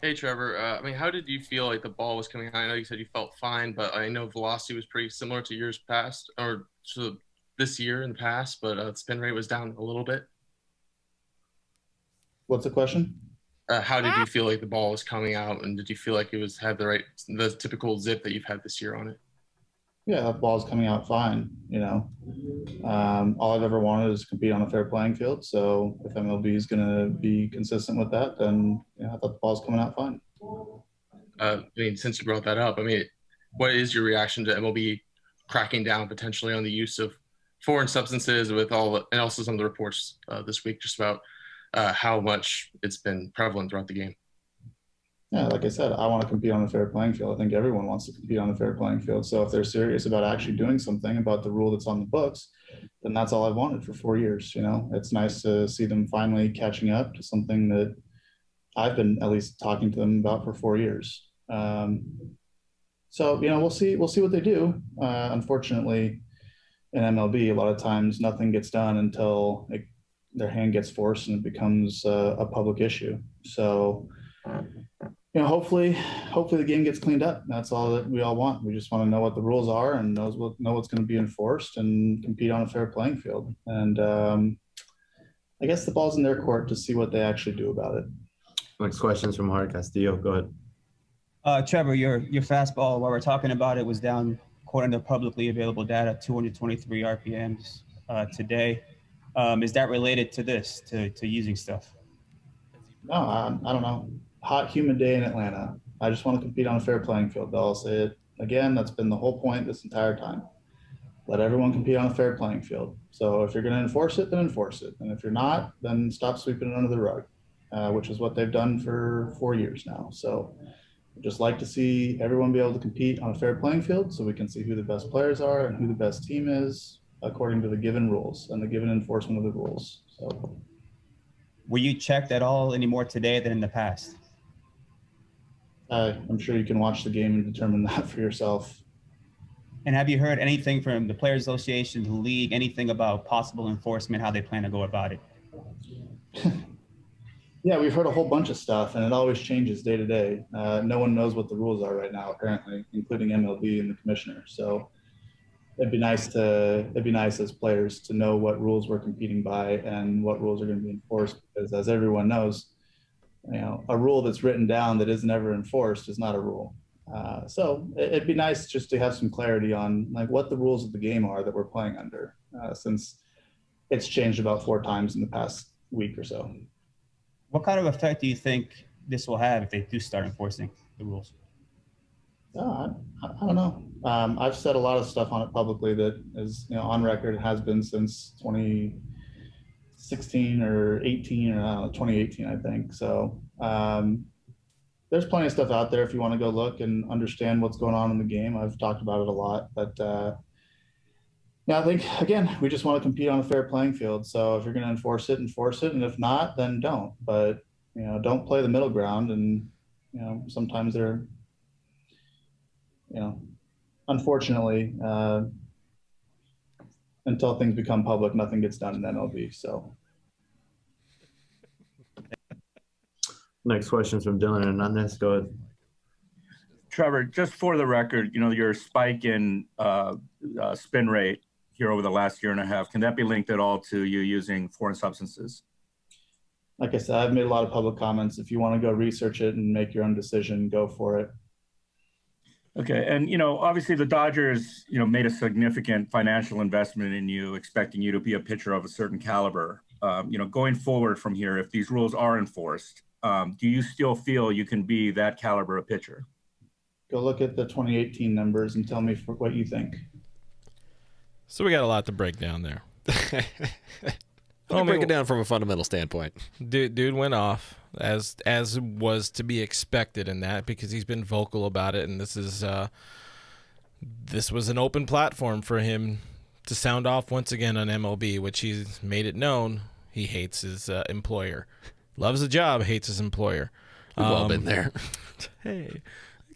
Speaker 3: Hey, Trevor. How did you feel like the ball was coming out? I know you said you felt fine, but I know velocity was pretty similar to years past, or to this year in the past, but spin rate was down a little bit.
Speaker 4: What's the question?
Speaker 3: How did you feel like the ball was coming out, and did you feel like it had the typical zip that you've had this year on it?
Speaker 4: Yeah, that ball's coming out fine. All I've ever wanted is to compete on a fair playing field. So if MLB is going to be consistent with that, then I thought the ball's coming out fine.
Speaker 3: Since you brought that up, what is your reaction to MLB cracking down potentially on the use of foreign substances and also some of the reports this week just about how much it's been prevalent throughout the game?
Speaker 4: Yeah, like I said, I want to compete on a fair playing field. I think everyone wants to compete on a fair playing field. So if they're serious about actually doing something about the rule that's on the books, then that's all I've wanted for 4 years. It's nice to see them finally catching up to something that I've been at least talking to them about for 4 years. So we'll see what they do. Unfortunately, in MLB, a lot of times nothing gets done until their hand gets forced and it becomes a public issue. So hopefully the game gets cleaned up. That's all that we all want. We just want to know what the rules are and know what's going to be enforced and compete on a fair playing field. And I guess the ball's in their court to see what they actually do about it.
Speaker 5: Next question's from Hard Castillo. Go ahead.
Speaker 6: Trevor, your fastball, while we're talking about it, was down, according to publicly available data, 223 RPMs today. Is that related to this, to using stuff?
Speaker 4: No, I don't know. Hot, humid day in Atlanta. I just want to compete on a fair playing field. I'll say it again. That's been the whole point this entire time. Let everyone compete on a fair playing field. So if you're going to enforce it, then enforce it. And if you're not, then stop sweeping it under the rug, which is what they've done for 4 years now. So I'd just like to see everyone be able to compete on a fair playing field so we can see who the best players are and who the best team is according to the given rules and the given enforcement of the rules. So,
Speaker 6: were you checked at all any more today than in the past?
Speaker 4: I'm sure you can watch the game and determine that for yourself.
Speaker 6: And have you heard anything from the Players Association, the league, anything about possible enforcement, how they plan to go about it?
Speaker 4: Yeah, we've heard a whole bunch of stuff, and it always changes day to day. No one knows what the rules are right now, apparently, including MLB and the commissioner. So it'd be nice as players to know what rules we're competing by and what rules are going to be enforced, because as everyone knows, a rule that's written down that isn't ever enforced is not a rule. So it'd be nice just to have some clarity on like what the rules of the game are that we're playing under, since it's changed about 4 times in the past week or so.
Speaker 6: What kind of effect do you think this will have if they do start enforcing the rules?
Speaker 4: I don't know. I've said a lot of stuff on it publicly that is on record. It has been since 2016 or 18 or 2018, I think. So there's plenty of stuff out there if you want to go look and understand what's going on in the game. I've talked about it a lot, but yeah, I think again we just want to compete on a fair playing field. So if you're going to enforce it, and if not, then don't. But don't play the middle ground. And sometimes they're unfortunately, until things become public, nothing gets done in MLB. So.
Speaker 5: Next question is from Dylan Hernandez. Go ahead.
Speaker 7: Trevor, just for the record, your spike in spin rate here over the last year and a half, can that be linked at all to you using foreign substances?
Speaker 4: Like I said, I've made a lot of public comments. If you want to go research it and make your own decision, go for it.
Speaker 7: Okay. And, obviously the Dodgers, made a significant financial investment in you, expecting you to be a pitcher of a certain caliber. Going forward from here, if these rules are enforced, do you still feel you can be that caliber of pitcher?
Speaker 4: Go look at the 2018 numbers and tell me what you think.
Speaker 1: So we got a lot to break down there.
Speaker 2: Let me break it down from a fundamental standpoint.
Speaker 1: Dude went off as was to be expected in that, because he's been vocal about it, and this was an open platform for him to sound off once again on MLB, which he's made it known he hates his employer. Loves the job, hates his employer.
Speaker 2: We've all been there.
Speaker 1: Hey,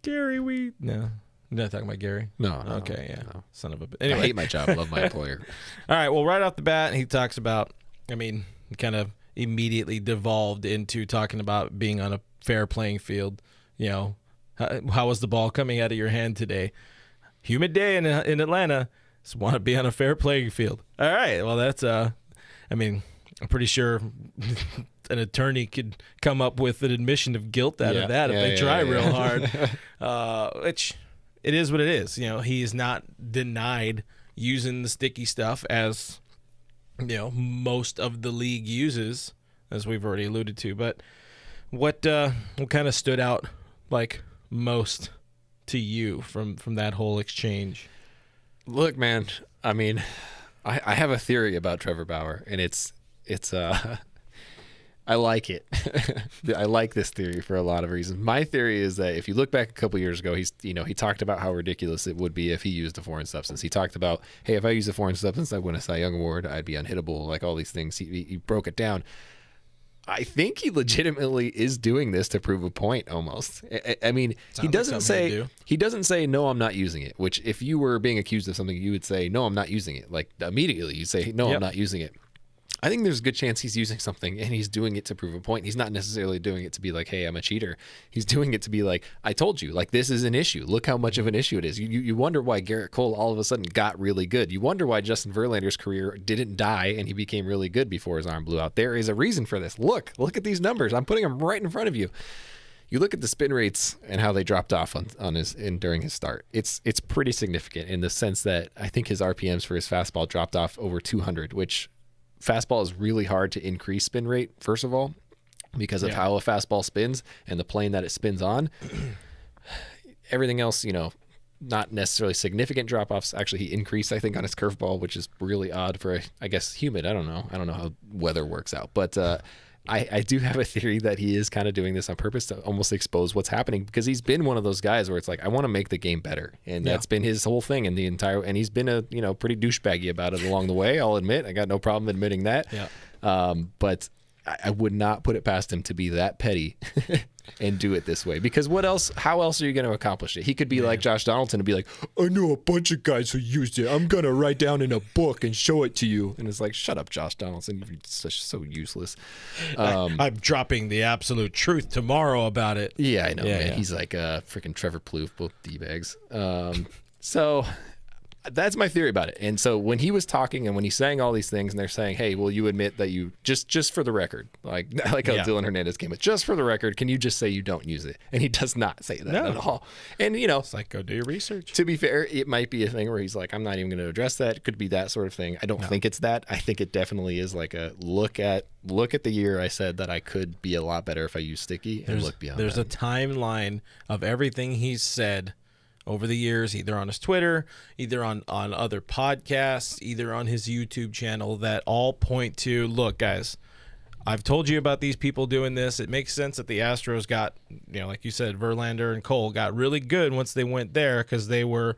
Speaker 1: Gary, no. You're not talking about Gary?
Speaker 2: No.
Speaker 1: Okay, yeah.
Speaker 2: No.
Speaker 1: Son of a bitch.
Speaker 2: I
Speaker 1: Anyway.
Speaker 2: hate my job. Love my employer.
Speaker 1: All right, well, right off the bat, he talks about, kind of immediately devolved into talking about being on a fair playing field. How was the ball coming out of your hand today? Humid day in Atlanta. Just want to be on a fair playing field. All right, well, that's, I'm pretty sure an attorney could come up with an admission of guilt out of that if they try real hard, which it is what it is. He is not denied using the sticky stuff as, most of the league uses, as we've already alluded to. But what kind of stood out like most to you from that whole exchange?
Speaker 2: Look, man, I have a theory about Trevor Bauer, and it's I like it. I like this theory for a lot of reasons. My theory is that if you look back a couple years ago, he talked about how ridiculous it would be if he used a foreign substance. He talked about, hey, if I use a foreign substance, I'd win a Cy Young Award. I'd be unhittable, like all these things. He broke it down. I think he legitimately is doing this to prove a point almost. He doesn't say, no, I'm not using it, which if you were being accused of something, you would say, no, I'm not using it. Like immediately you say, no, I'm not using it. I think there's a good chance he's using something and he's doing it to prove a point. He's not necessarily doing it to be like, hey, I'm a cheater. He's doing it to be like, I told you, like, this is an issue. Look how much of an issue it is. You wonder why Garrett Cole all of a sudden got really good. You wonder why Justin Verlander's career didn't die and he became really good before his arm blew out. There is a reason for this. Look at these numbers. I'm putting them right in front of you. You look at the spin rates and how they dropped off during his start. It's pretty significant in the sense that I think his RPMs for his fastball dropped off over 200, which fastball is really hard to increase spin rate, first of all, because of how a fastball spins and the plane that it spins on. Everything else, not necessarily significant drop-offs. Actually, he increased, I think, on his curveball, which is really odd for, I guess, humid. I don't know how weather works out. But I do have a theory that he is kind of doing this on purpose to almost expose what's happening, because he's been one of those guys where it's like, I want to make the game better. And that's been his whole thing and he's been a, pretty douchebaggy about it along the way. I'll admit, I got no problem admitting that. Yeah. But I would not put it past him to be that petty and do it this way, because how else are you going to accomplish it? He could be like Josh Donaldson and be like, I know a bunch of guys who used it. I'm going to write down in a book and show it to you. And it's like, shut up, Josh Donaldson. You're so useless.
Speaker 1: I'm dropping the absolute truth tomorrow about it.
Speaker 2: Yeah, I know, man. Yeah. He's like freaking Trevor Plouffe, both D-bags. So that's my theory about it. And so when he was talking and when he's saying all these things and they're saying, hey, will you admit that you just for the record, like how Dylan Hernandez came with, just for the record, can you just say you don't use it? And he does not say that at all. And
Speaker 1: it's like, go do your research.
Speaker 2: To be fair, it might be a thing where he's like, I'm not even going to address that. It could be that sort of thing. I don't think it's that. I think it definitely is like a look at the year I said that I could be a lot better if I use Sticky, and look beyond
Speaker 1: There's
Speaker 2: that.
Speaker 1: a timeline of everything he's said over the years, either on his Twitter, either on other podcasts, either on his YouTube channel, that all point to, look, guys, I've told you about these people doing this. It makes sense that the Astros got, like you said, Verlander and Cole got really good once they went there, because they were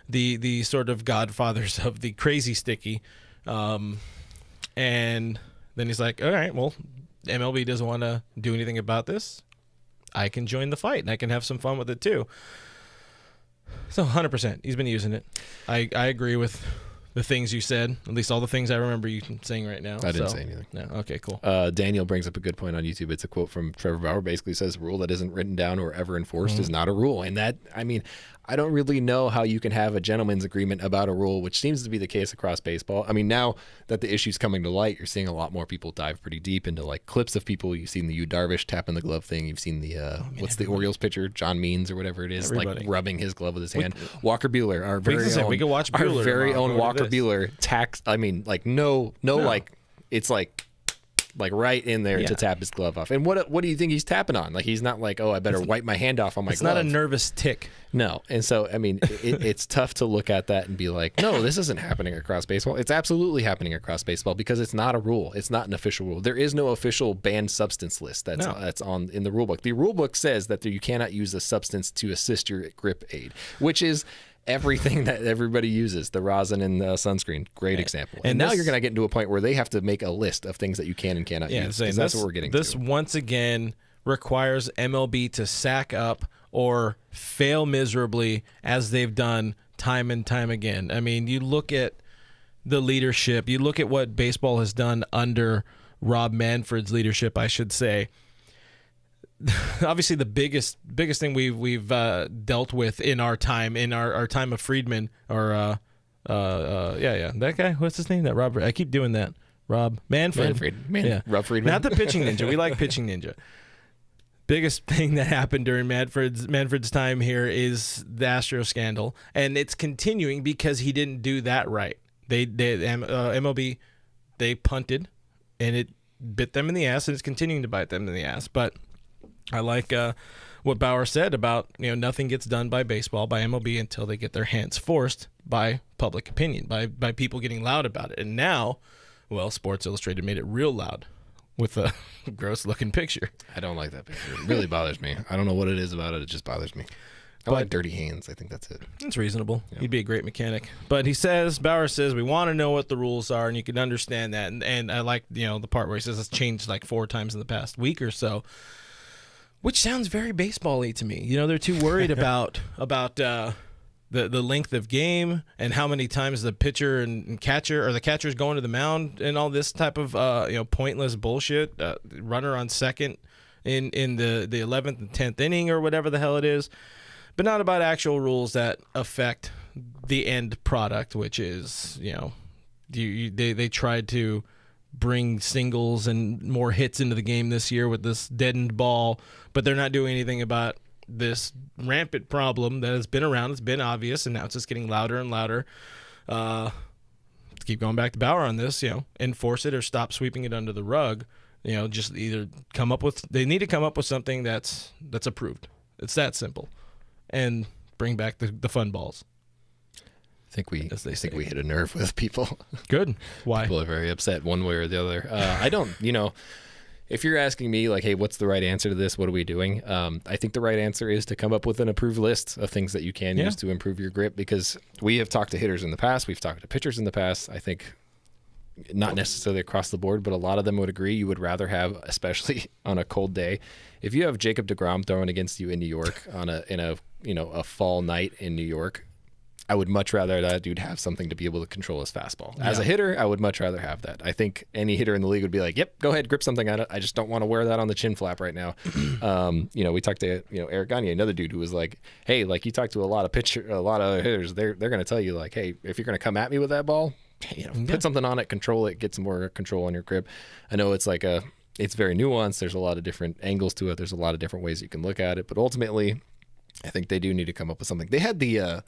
Speaker 1: the sort of godfathers of the crazy Sticky. And then he's like, all right, well, MLB doesn't want to do anything about this. I can join the fight, and I can have some fun with it too. So 100%, he's been using it. I agree with the things you said, at least all the things I remember you saying right now.
Speaker 2: I didn't say anything.
Speaker 1: No, okay, cool.
Speaker 2: Daniel brings up a good point on YouTube. It's a quote from Trevor Bauer, basically says, a rule that isn't written down or ever enforced is not a rule. And that, I don't really know how you can have a gentleman's agreement about a rule, which seems to be the case across baseball. Now that the issue's coming to light, you're seeing a lot more people dive pretty deep into like clips of people. You've seen the Yu Darvish tapping the glove thing. You've seen the the Orioles pitcher, John Means or whatever it is, like rubbing his glove with his hand. Walker Buehler, our very own,
Speaker 1: we could watch Buehler
Speaker 2: our very own Walker Buehler tax. It's like right in there to tap his glove off. And what do you think he's tapping on? Like, he's not like, oh, I better wipe my hand off on my glove.
Speaker 1: It's not a nervous tick.
Speaker 2: No. And so, it's tough to look at that and be like, no, this isn't happening across baseball. It's absolutely happening across baseball, because it's not a rule. It's not an official rule. There is no official banned substance list that's on in the rule book. The rule book says that you cannot use a substance to assist your grip aid, which is everything that everybody uses, the rosin and the sunscreen. Great example. And now you're going to get into a point where they have to make a list of things that you can and cannot use. That's what we're getting to.
Speaker 1: This once again requires MLB to sack up or fail miserably, as they've done time and time again. You look at the leadership. You look at what baseball has done under Rob Manfred's leadership, I should say. Obviously, the biggest thing we've dealt with in our time of Friedman, or that guy, what's his name? That Rob. I keep doing that. Rob Manfred.
Speaker 2: Rob Friedman.
Speaker 1: Not the pitching ninja. We like pitching ninja. Biggest thing that happened during Manfred's time here is the Astro scandal, and it's continuing because he didn't do that right. MLB, they punted, and it bit them in the ass, and it's continuing to bite them in the ass. But I like what Bauer said about, nothing gets done by baseball, by MLB, until they get their hands forced by public opinion, by people getting loud about it. And now, Sports Illustrated made it real loud with a gross-looking picture.
Speaker 2: I don't like that picture. It really bothers me. I don't know what it is about it. It just bothers me. I like dirty hands. I think that's it.
Speaker 1: It's reasonable. Yeah. He'd be a great mechanic. But Bauer says, we want to know what the rules are, and you can understand that. And I like, the part where he says it's changed like 4 times in the past week or so. Which sounds very baseball-y to me. They're too worried about the length of game and how many times the pitcher and catcher or the catcher's going to the mound and all this type of pointless bullshit. Runner on second in the 11th and 10th inning or whatever the hell it is, but not about actual rules that affect the end product, which is they tried to bring singles and more hits into the game this year with this deadened ball, but they're not doing anything about this rampant problem that has been around. It's been obvious, and now it's just getting louder and louder. Let's keep going back to Bauer on this. Enforce it or stop sweeping it under the rug. Just either they need to come up with something that's approved. It's that simple, and bring back the fun balls.
Speaker 2: I think we hit a nerve with people.
Speaker 1: Good. Why?
Speaker 2: People are very upset one way or the other. I don't. If you're asking me, like, hey, what's the right answer to this? What are we doing? I think the right answer is to come up with an approved list of things that you can use to improve your grip, because we have talked to hitters in the past. We've talked to pitchers in the past. I think not necessarily across the board, but a lot of them would agree you would rather have, especially on a cold day, if you have Jacob deGrom throwing against you in New York in a fall night in New York, I would much rather that dude have something to be able to control his fastball. As a hitter, I would much rather have that. I think any hitter in the league would be like, yep, go ahead, grip something on it. I just don't want to wear that on the chin flap right now. We talked to Eric Gagne, another dude who was like, hey, like you talk to a lot of hitters, they're going to tell you like, hey, if you're going to come at me with that ball, put something on it, control it, get some more control on your grip. I know it's like it's very nuanced. There's a lot of different angles to it. There's a lot of different ways you can look at it, but ultimately, I think they do need to come up with something. They had the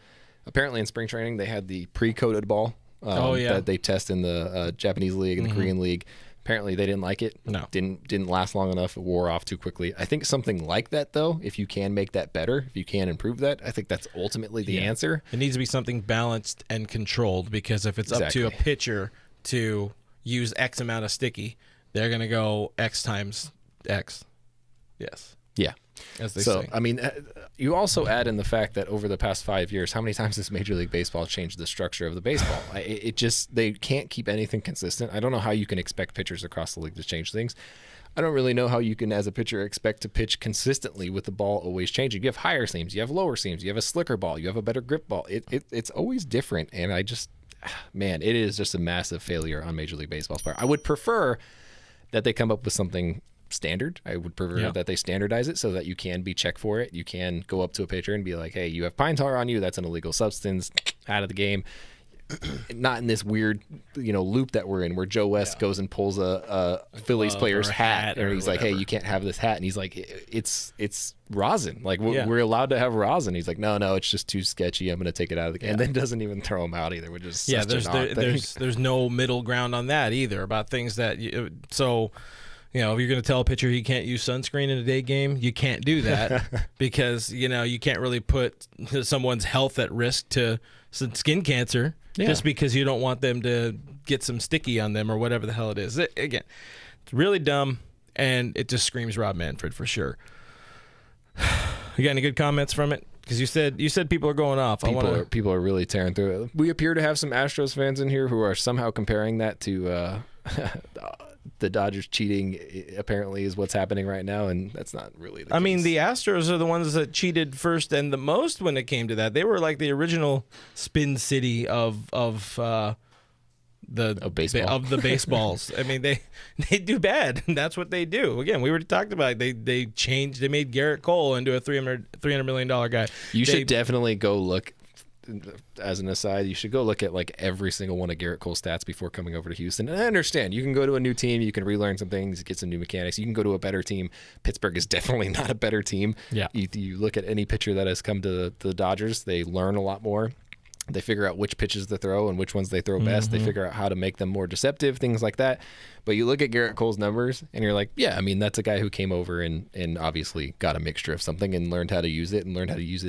Speaker 2: apparently in spring training, they had the pre-coated ball that they test in the Japanese league and the Korean league. Apparently, they didn't like it.
Speaker 1: No.
Speaker 2: Didn't last long enough. It wore off too quickly. I think something like that, though, if you can make that better, if you can improve that, I think that's ultimately the answer.
Speaker 1: It needs to be something balanced and controlled, because if it's up to a pitcher to use X amount of sticky, they're going to go X times X. Yes.
Speaker 2: Yeah.
Speaker 1: As they say.
Speaker 2: I mean, you also add in the fact that over the past 5 years, how many times has Major League Baseball changed the structure of the baseball? They can't keep anything consistent. I don't know how you can expect pitchers across the league to change things. I don't really know how you can, as a pitcher, expect to pitch consistently with the ball always changing. You have higher seams, you have lower seams, you have a slicker ball, you have a better grip ball. It's always different, and it is just a massive failure on Major League Baseball's part. I would prefer that they come up with something standard. I would prefer that they standardize it so that you can be checked for it. You can go up to a pitcher and be like, hey, you have pine tar on you. That's an illegal substance. Out of the game. Not in this weird, loop that we're in where Joe West goes and pulls a Phillies player's hat and he's like, hey, you can't have this hat. And he's like, it's rosin. Like we're allowed to have rosin. He's like, no, it's just too sketchy. I'm going to take it out of the game. And then doesn't even throw him out either, which is
Speaker 1: there's no middle ground on that either about things that if you're going to tell a pitcher he can't use sunscreen in a day game, you can't do that because, you can't really put someone's health at risk to some skin cancer just because you don't want them to get some sticky on them or whatever the hell it is. Again, it's really dumb, and it just screams Rob Manfred for sure. You got any good comments from it? Because you said people are going off.
Speaker 2: People are really tearing through it. We appear to have some Astros fans in here who are somehow comparing that to the Dodgers cheating apparently is what's happening right now, and that's not really the case.
Speaker 1: I mean, the Astros are the ones that cheated first and the most when it came to that. They were like the original Spin City of the baseballs. I mean, they do bad. That's what they do. Again, we already talked about it. They made Garrett Cole into a $300 million guy.
Speaker 2: You should definitely go look. As an aside, you should go look at like every single one of Garrett Cole's stats before coming over to Houston. And I understand you can go to a new team, you can relearn some things, get some new mechanics. You can go to a better team. Pittsburgh is definitely not a better team.
Speaker 1: Yeah.
Speaker 2: You look at any pitcher that has come to the Dodgers, they learn a lot more. They figure out which pitches to throw and which ones they throw best. They figure out how to make them more deceptive, things like that. But you look at Garrett Cole's numbers and you're like, yeah, I mean, that's a guy who came over and obviously got a mixture of something and learned how to use it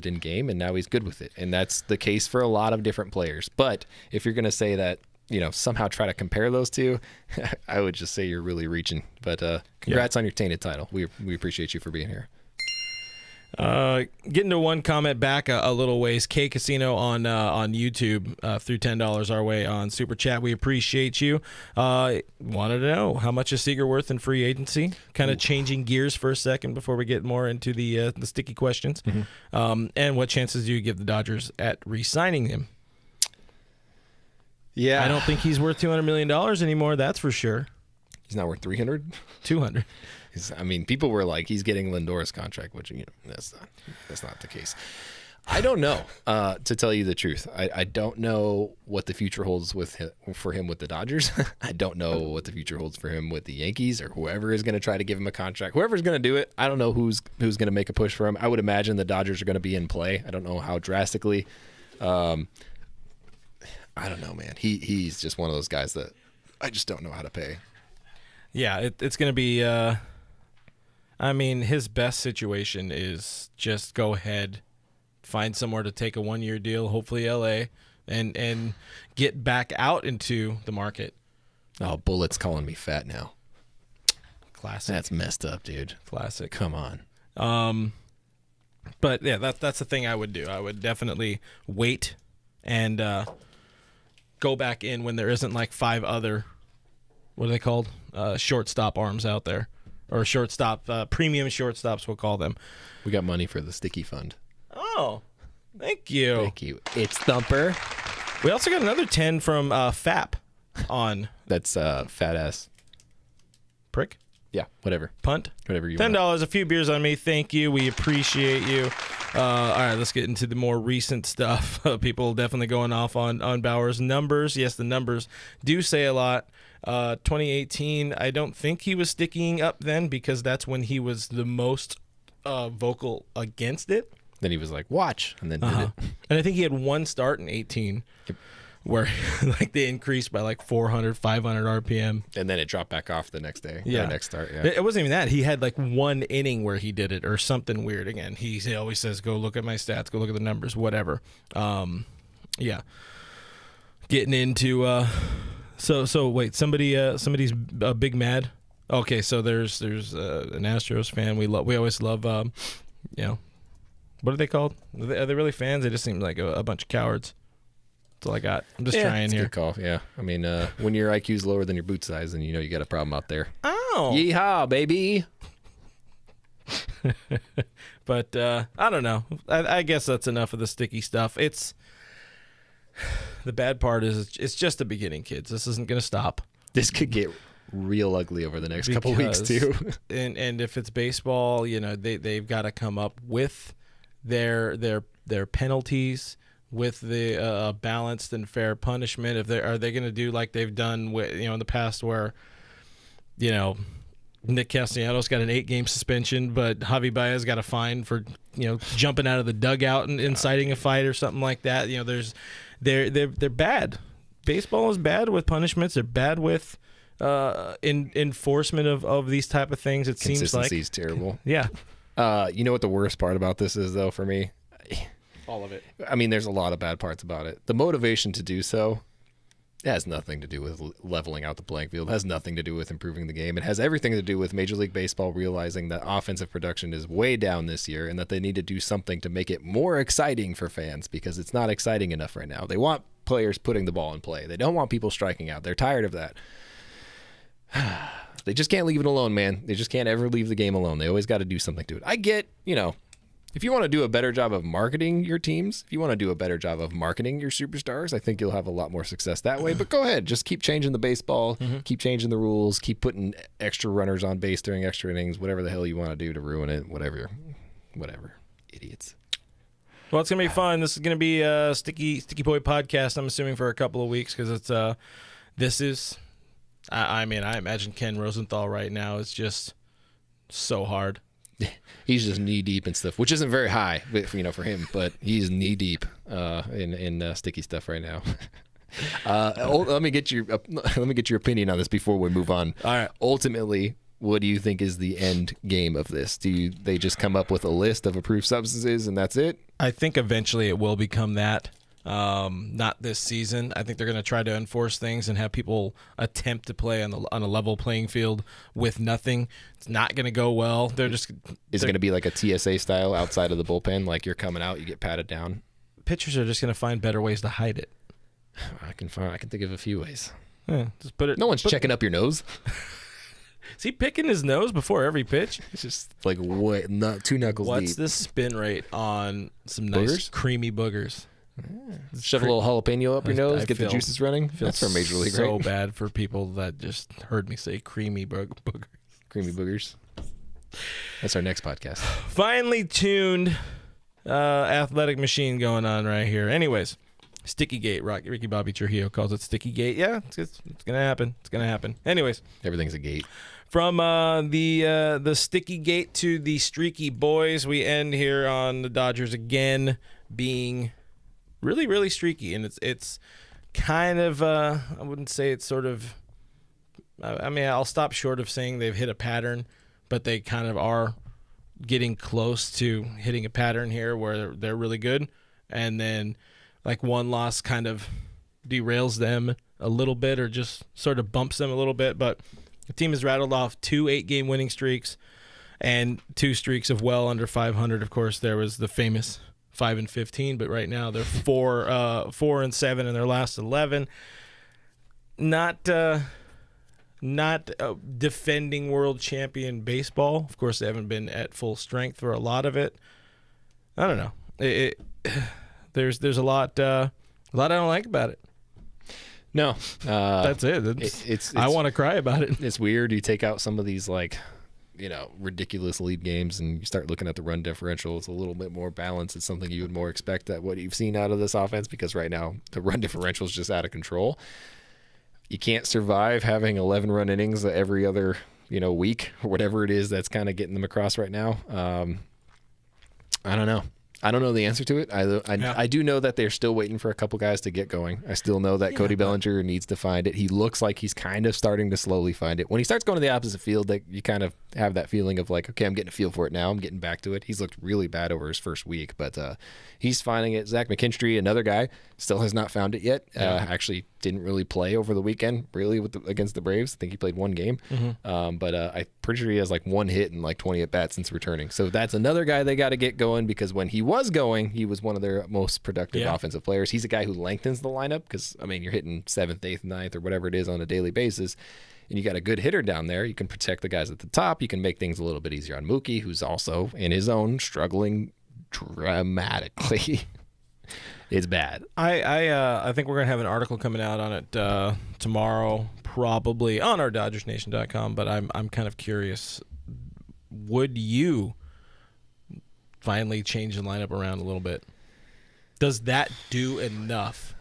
Speaker 2: in game, and now he's good with it. And that's the case for a lot of different players. But if you're going to say that, somehow try to compare those two, I would just say you're really reaching. But congrats on your tainted title. We appreciate you for being here.
Speaker 1: Getting to one comment back a little ways. K Casino on YouTube threw $10 our way on Super Chat. We appreciate you. Wanted to know, how much is Seager worth in free agency? Kind of changing gears for a second before we get more into the sticky questions. And what chances do you give the Dodgers at re-signing him?
Speaker 2: Yeah.
Speaker 1: I don't think he's worth $200 million anymore, that's for sure.
Speaker 2: He's not worth 300?
Speaker 1: 200.
Speaker 2: I mean, people were like, he's getting Lindor's contract, which, that's not the case. I don't know, to tell you the truth. I don't know what the future holds for him with the Dodgers. I don't know what the future holds for him with the Yankees or whoever is going to try to give him a contract. Whoever's going to do it, I don't know who's going to make a push for him. I would imagine the Dodgers are going to be in play. I don't know how drastically. I don't know, man. He's just one of those guys that I just don't know how to pay.
Speaker 1: Yeah, it's going to be I mean, his best situation is just go ahead, find somewhere to take a 1-year deal, hopefully LA, and get back out into the market.
Speaker 2: Oh, Bullet's calling me fat now.
Speaker 1: Classic.
Speaker 2: That's messed up, dude.
Speaker 1: Classic.
Speaker 2: Come on.
Speaker 1: But yeah, that's the thing I would do. I would definitely wait and go back in when there isn't like 5 other, what are they called? Shortstop arms out there. Or shortstop, premium shortstops, we'll call them.
Speaker 2: We got money for the Sticky Fund.
Speaker 1: Oh, thank you.
Speaker 2: Thank you. It's Thumper.
Speaker 1: We also got another 10 from FAP on.
Speaker 2: That's fat ass.
Speaker 1: Prick?
Speaker 2: Yeah, whatever.
Speaker 1: Punt?
Speaker 2: Whatever you
Speaker 1: $10,
Speaker 2: want.
Speaker 1: a few beers on me. Thank you. We appreciate you. All right, let's get into the more recent stuff. People definitely going off on Bauer's numbers. Yes, the numbers do say a lot. 2018, I don't think he was sticking up then because that's when he was the most vocal against it.
Speaker 2: Then he was like, watch, and then did it.
Speaker 1: And I think he had one start in 18 where like they increased by like 400, 500 RPM.
Speaker 2: And then it dropped back off the next day.
Speaker 1: Yeah.
Speaker 2: The next start, yeah.
Speaker 1: It wasn't even that. He had like one inning where he did it or something weird again. He always says, go look at my stats, go look at the numbers, whatever. Yeah. Getting into... So wait, somebody's big mad. Okay, so there's an Astros fan. We always love what are they called? Are they really fans? They just seem like a bunch of cowards. That's all I got. I'm just trying
Speaker 2: it's
Speaker 1: here.
Speaker 2: A good call. Yeah, I mean, when your IQ's lower than your boot size, then you know you got a problem out there.
Speaker 1: Oh,
Speaker 2: yeehaw, baby!
Speaker 1: But I don't know. I guess that's enough of the sticky stuff. The bad part is it's just the beginning, kids. This isn't going to stop.
Speaker 2: This could get real ugly over the next couple weeks too.
Speaker 1: And if it's baseball, they've got to come up with their penalties, with the balanced and fair punishment. Are they going to do like they've done with in the past where Nick Castellanos got an 8-game suspension, but Javi Baez got a fine for jumping out of the dugout and inciting a fight or something like that. They're bad. Baseball is bad with punishments. They're bad with enforcement of these type of things. It seems like
Speaker 2: consistency is terrible.
Speaker 1: Yeah.
Speaker 2: You know what the worst part about this is, though, for me?
Speaker 1: All of it.
Speaker 2: I mean, there's a lot of bad parts about it. The motivation to do so has nothing to do with leveling out the playing field. It has nothing to do with improving the game. It has everything to do with Major League Baseball realizing that offensive production is way down this year and that they need to do something to make it more exciting for fans because it's not exciting enough right now. They want players putting the ball in play. They don't want people striking out. They're tired of that. They just can't leave it alone, man. They just can't ever leave the game alone. They always got to do something to it. I get, if you want to do a better job of marketing your teams, if you want to do a better job of marketing your superstars, I think you'll have a lot more success that way. But go ahead. Just keep changing the baseball, keep changing the rules, keep putting extra runners on base during extra innings, whatever the hell you want to do to ruin it, whatever. Idiots.
Speaker 1: Well, it's going to be fun. This is going to be a Sticky Boy podcast, I'm assuming, for a couple of weeks because I imagine Ken Rosenthal right now is just so hard.
Speaker 2: He's just knee deep in stuff, which isn't very high, for him. But he's knee deep in sticky stuff right now. Let me get your opinion on this before we move on.
Speaker 1: All right.
Speaker 2: Ultimately, what do you think is the end game of this? They just come up with a list of approved substances and that's it?
Speaker 1: I think eventually it will become that. Not this season. I think they're going to try to enforce things and have people attempt to play on a level playing field with nothing. It's not going to go well.
Speaker 2: Is it going to be like a TSA style outside of the bullpen? Like you're coming out, you get patted down?
Speaker 1: Pitchers are just going to find better ways to hide it.
Speaker 2: I can think of a few ways.
Speaker 1: Yeah, just put it.
Speaker 2: No one's checking up your nose.
Speaker 1: Is he picking his nose before every pitch?
Speaker 2: It's just like two knuckles deep.
Speaker 1: What's the spin rate on some nice creamy boogers?
Speaker 2: Shove a little jalapeno up your nose, get the juices running. That's for Major League,
Speaker 1: so
Speaker 2: right?
Speaker 1: bad for people that just heard me say creamy boogers.
Speaker 2: Creamy boogers. That's our next podcast.
Speaker 1: Finely tuned athletic machine going on right here. Anyways, Sticky Gate. Ricky Bobby Trujillo calls it Sticky Gate. Yeah, it's gonna happen. It's gonna happen. Anyways,
Speaker 2: everything's a gate.
Speaker 1: From the Sticky Gate to the Streaky Boys, we end here on the Dodgers again being really, really streaky, and it's kind of I wouldn't say it's sort of. I mean, I'll stop short of saying they've hit a pattern, but they kind of are getting close to hitting a pattern here where they're really good, and then like one loss kind of derails them a little bit or just sort of bumps them a little bit. But the team has rattled off 2 8-game winning streaks and 2 streaks of well under 500. Of course, there was the famous 5-15, but right now they're 4-7 in their last 11. Not defending world champion baseball. Of course, they haven't been at full strength for a lot of it. I don't know. There's a lot I don't like about it.
Speaker 2: No,
Speaker 1: that's it. It's I want to cry about it.
Speaker 2: It's weird. You take out some of these ridiculous lead games and you start looking at the run differential. It's a little bit more balanced. It's something you would more expect that what you've seen out of this offense, because right now the run differential is just out of control. You can't survive having 11-run innings every other week or whatever it is that's kind of getting them across right now. I don't know. I don't know the answer to it. I do know that they're still waiting for a couple guys to get going. I still know that Cody Bellinger needs to find it. He looks like he's kind of starting to slowly find it. When he starts going to the opposite field, you kind of have that feeling of like, okay, I'm getting a feel for it now. I'm getting back to it. He's looked really bad over his first week, but he's finding it. Zach McKinstry, another guy, still has not found it yet. Actually didn't really play over the weekend, really, against the Braves. I think he played 1 game. Mm-hmm. But I'm pretty sure he has like 1 hit and like 20 at-bats since returning. So that's another guy they got to get going, because when he was going, he was one of their most productive offensive players. He's a guy who lengthens the lineup because, I mean, you're hitting 7th, 8th, 9th, or whatever it is on a daily basis, and you got a good hitter down there. You can protect the guys at the top. You can make things a little bit easier on Mookie, who's also, in his own, struggling dramatically. It's bad.
Speaker 1: I think we're going to have an article coming out on it tomorrow, probably on our DodgersNation.com, but I'm kind of curious. Would you finally change the lineup around a little bit? Does that do enough?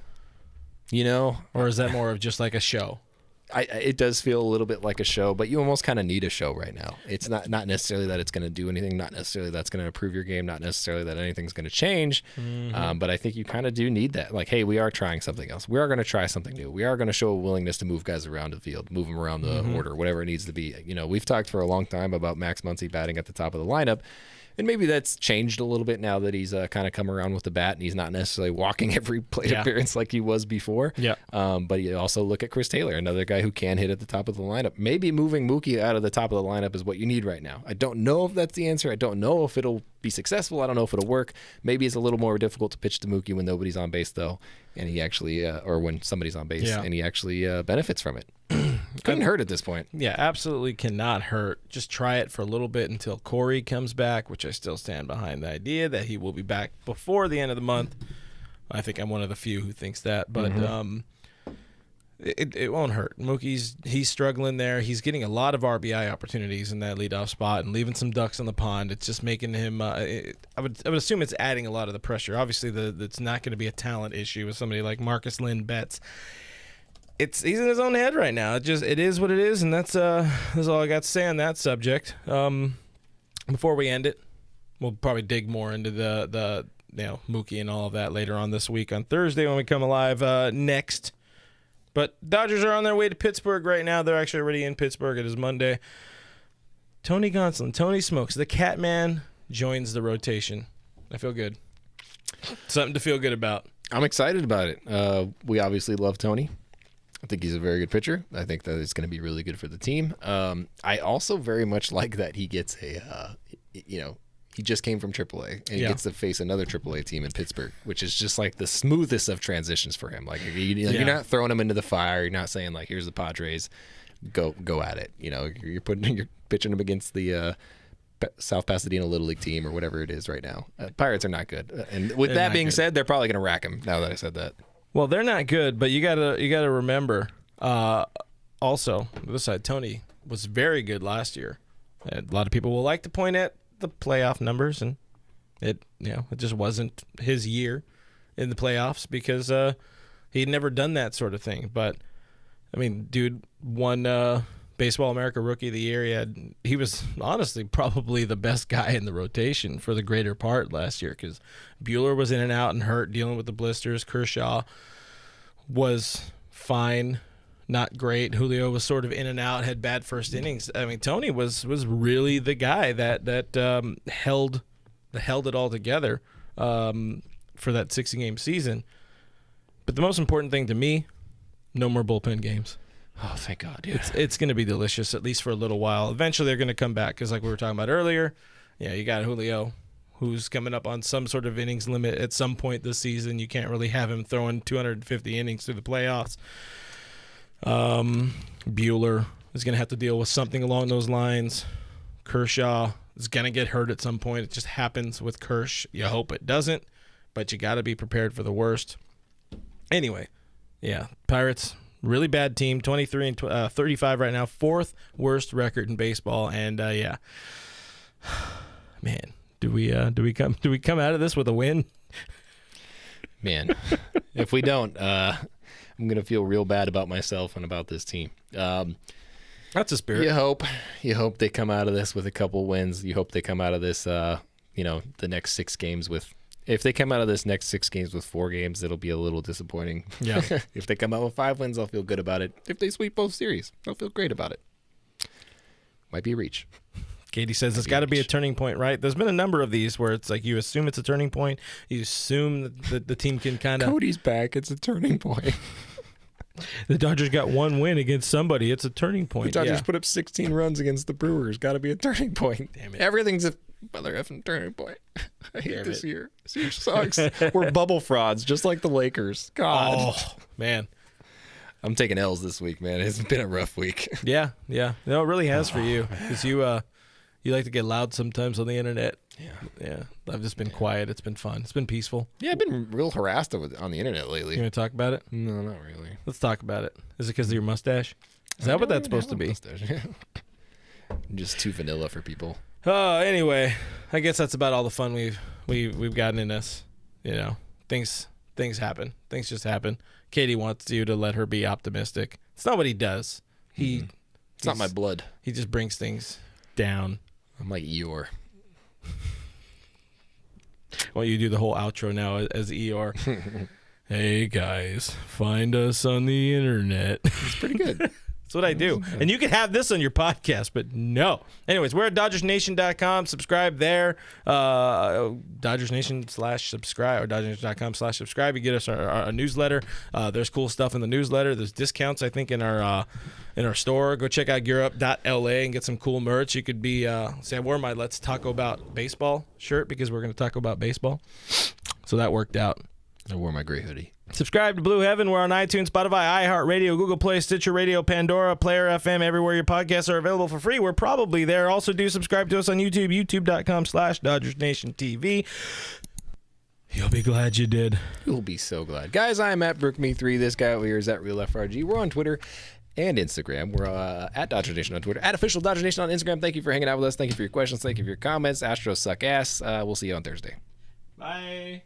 Speaker 1: Or is that more of just like a show?
Speaker 2: It does feel a little bit like a show, but you almost kind of need a show right now. It's not necessarily that it's going to do anything, not necessarily that's going to improve your game, not necessarily that anything's going to change, but I think you kind of do need that. Like, hey, we are trying something else. We are going to try something new. We are going to show a willingness to move guys around the field, move them around the order, whatever it needs to be. We've talked for a long time about Max Muncy batting at the top of the lineup, and maybe that's changed a little bit now that he's kind of come around with the bat and he's not necessarily walking every plate appearance like he was before. Yeah. But you also look at Chris Taylor, another guy who can hit at the top of the lineup. Maybe moving Mookie out of the top of the lineup is what you need right now. I don't know if that's the answer. I don't know if it'll be successful. I don't know if it'll work. Maybe it's a little more difficult to pitch to Mookie when nobody's on base, though, and he actually, or when somebody's on base, and he actually benefits from it. Couldn't hurt at this point.
Speaker 1: Yeah, absolutely cannot hurt. Just try it for a little bit until Corey comes back, which I still stand behind the idea that he will be back before the end of the month. I think I'm one of the few who thinks that, but it won't hurt. He's struggling there. He's getting a lot of RBI opportunities in that leadoff spot and leaving some ducks on the pond. It's just making him. I would assume it's adding a lot of the pressure. Obviously, it's not going to be a talent issue with somebody like Marcus Lynn Betts. He's in his own head right now. It is what it is, and that's all I got to say on that subject. Before we end it, we'll probably dig more into the Mookie and all of that later on this week on Thursday when we come alive next. But Dodgers are on their way to Pittsburgh right now. They're actually already in Pittsburgh. It is Monday. Tony Gonsolin, Tony Smokes, the Catman joins the rotation. I feel good. Something to feel good about.
Speaker 2: I'm excited about it. We obviously love Tony. I think he's a very good pitcher. I think that it's going to be really good for the team. I also very much like that he gets he just came from AAA and he gets to face another AAA team in Pittsburgh, which is just like the smoothest of transitions for him. Like you're not throwing him into the fire. You're not saying like, here's the Padres, go at it. You're pitching him against the South Pasadena Little League team or whatever it is right now. Pirates are not good. And with that being said, they're probably going to rack him now that I said that.
Speaker 1: Well, they're not good, but you gotta remember. Also, on the other side, Tony was very good last year. And a lot of people will like to point at the playoff numbers, and it just wasn't his year in the playoffs because he'd never done that sort of thing. But I mean, dude won Baseball America Rookie of the Year. He was honestly probably the best guy in the rotation for the greater part last year because Buehler was in and out and hurt, dealing with the blisters. Kershaw was fine, not great. Julio was sort of in and out, had bad first innings. I mean, Tony was really the guy that held it all together for that 60-game season. But the most important thing to me, no more bullpen games.
Speaker 2: Oh, thank God. Yeah.
Speaker 1: It's going to be delicious, at least for a little while. Eventually, they're going to come back because like we were talking about earlier, you got Julio, who's coming up on some sort of innings limit at some point this season. You can't really have him throwing 250 innings through the playoffs. Buehler is going to have to deal with something along those lines. Kershaw is going to get hurt at some point. It just happens with Kersh. You hope it doesn't, but you got to be prepared for the worst. Anyway, Pirates, really bad team, 23 and 35 right now, fourth worst record in baseball, and man, do we come out of this with a win?
Speaker 2: Man, if we don't, I'm gonna feel real bad about myself and about this team.
Speaker 1: That's a spirit.
Speaker 2: You hope they come out of this with a couple wins. You hope they come out of this, the next 6 games with. If they come out of this next 6 games with 4 games, it'll be a little disappointing.
Speaker 1: Yeah.
Speaker 2: If they come out with 5 wins, I'll feel good about it. If they sweep both series, I'll feel great about it. Might be a reach.
Speaker 1: Katie says it's got to be a turning point, right? There's been a number of these where it's like you assume it's a turning point. You assume that the team can kind of...
Speaker 2: Cody's back. It's a turning point.
Speaker 1: The Dodgers got 1 win against somebody. It's a turning point.
Speaker 2: The Dodgers put up 16 runs against the Brewers. Got to be a turning point.
Speaker 1: Damn it.
Speaker 2: Everything's a mother effing turning point. I hate this year. This year sucks. We're bubble frauds, just like the Lakers. God.
Speaker 1: Oh, man.
Speaker 2: I'm taking L's this week, man. It's been a rough week.
Speaker 1: Yeah. No, it really has for you because you like to get loud sometimes on the internet. Yeah. I've just been quiet. It's been fun. It's been peaceful.
Speaker 2: Yeah, I've been real harassed on the internet lately.
Speaker 1: You want to talk about it?
Speaker 2: No, not really.
Speaker 1: Let's talk about it. Is it because of your mustache? Is that what that's supposed to be?
Speaker 2: I'm just too vanilla for people.
Speaker 1: Anyway, I guess that's about all the fun we've gotten in us. Things happen. Things just happen. Katie wants you to let her be optimistic. It's not what he does. It's
Speaker 2: not my blood.
Speaker 1: He just brings things down.
Speaker 2: I'm like Eeyore.
Speaker 1: Well, you do the whole outro now as Eeyore. Hey guys, find us on the internet.
Speaker 2: It's pretty good.
Speaker 1: That's what I do. And you can have this on your podcast, but no. Anyways, we're at DodgersNation.com. Subscribe there. DodgersNation/subscribe or DodgersNation.com/subscribe. You get us our newsletter. There's cool stuff in the newsletter. There's discounts, I think, in our store. Go check out GearUp.la and get some cool merch. You could be, say, I wore my Let's Talk About Baseball shirt because we're going to talk about baseball. So that worked out.
Speaker 2: I wore my gray hoodie.
Speaker 1: Subscribe to Blue Heaven. We're on iTunes, Spotify, iHeartRadio, Google Play, Stitcher Radio, Pandora, Player FM, everywhere your podcasts are available for free. We're probably there. Also, do subscribe to us on YouTube, youtube.com/DodgersNationTV. You'll be glad you did.
Speaker 2: You'll be so glad. Guys, I'm at BrookMe3. This guy over here is at RealFRG. We're on Twitter and Instagram. We're at Dodger Nation on Twitter, at Official Dodger Nation on Instagram. Thank you for hanging out with us. Thank you for your questions. Thank you for your comments. Astros suck ass. We'll see you on Thursday.
Speaker 1: Bye.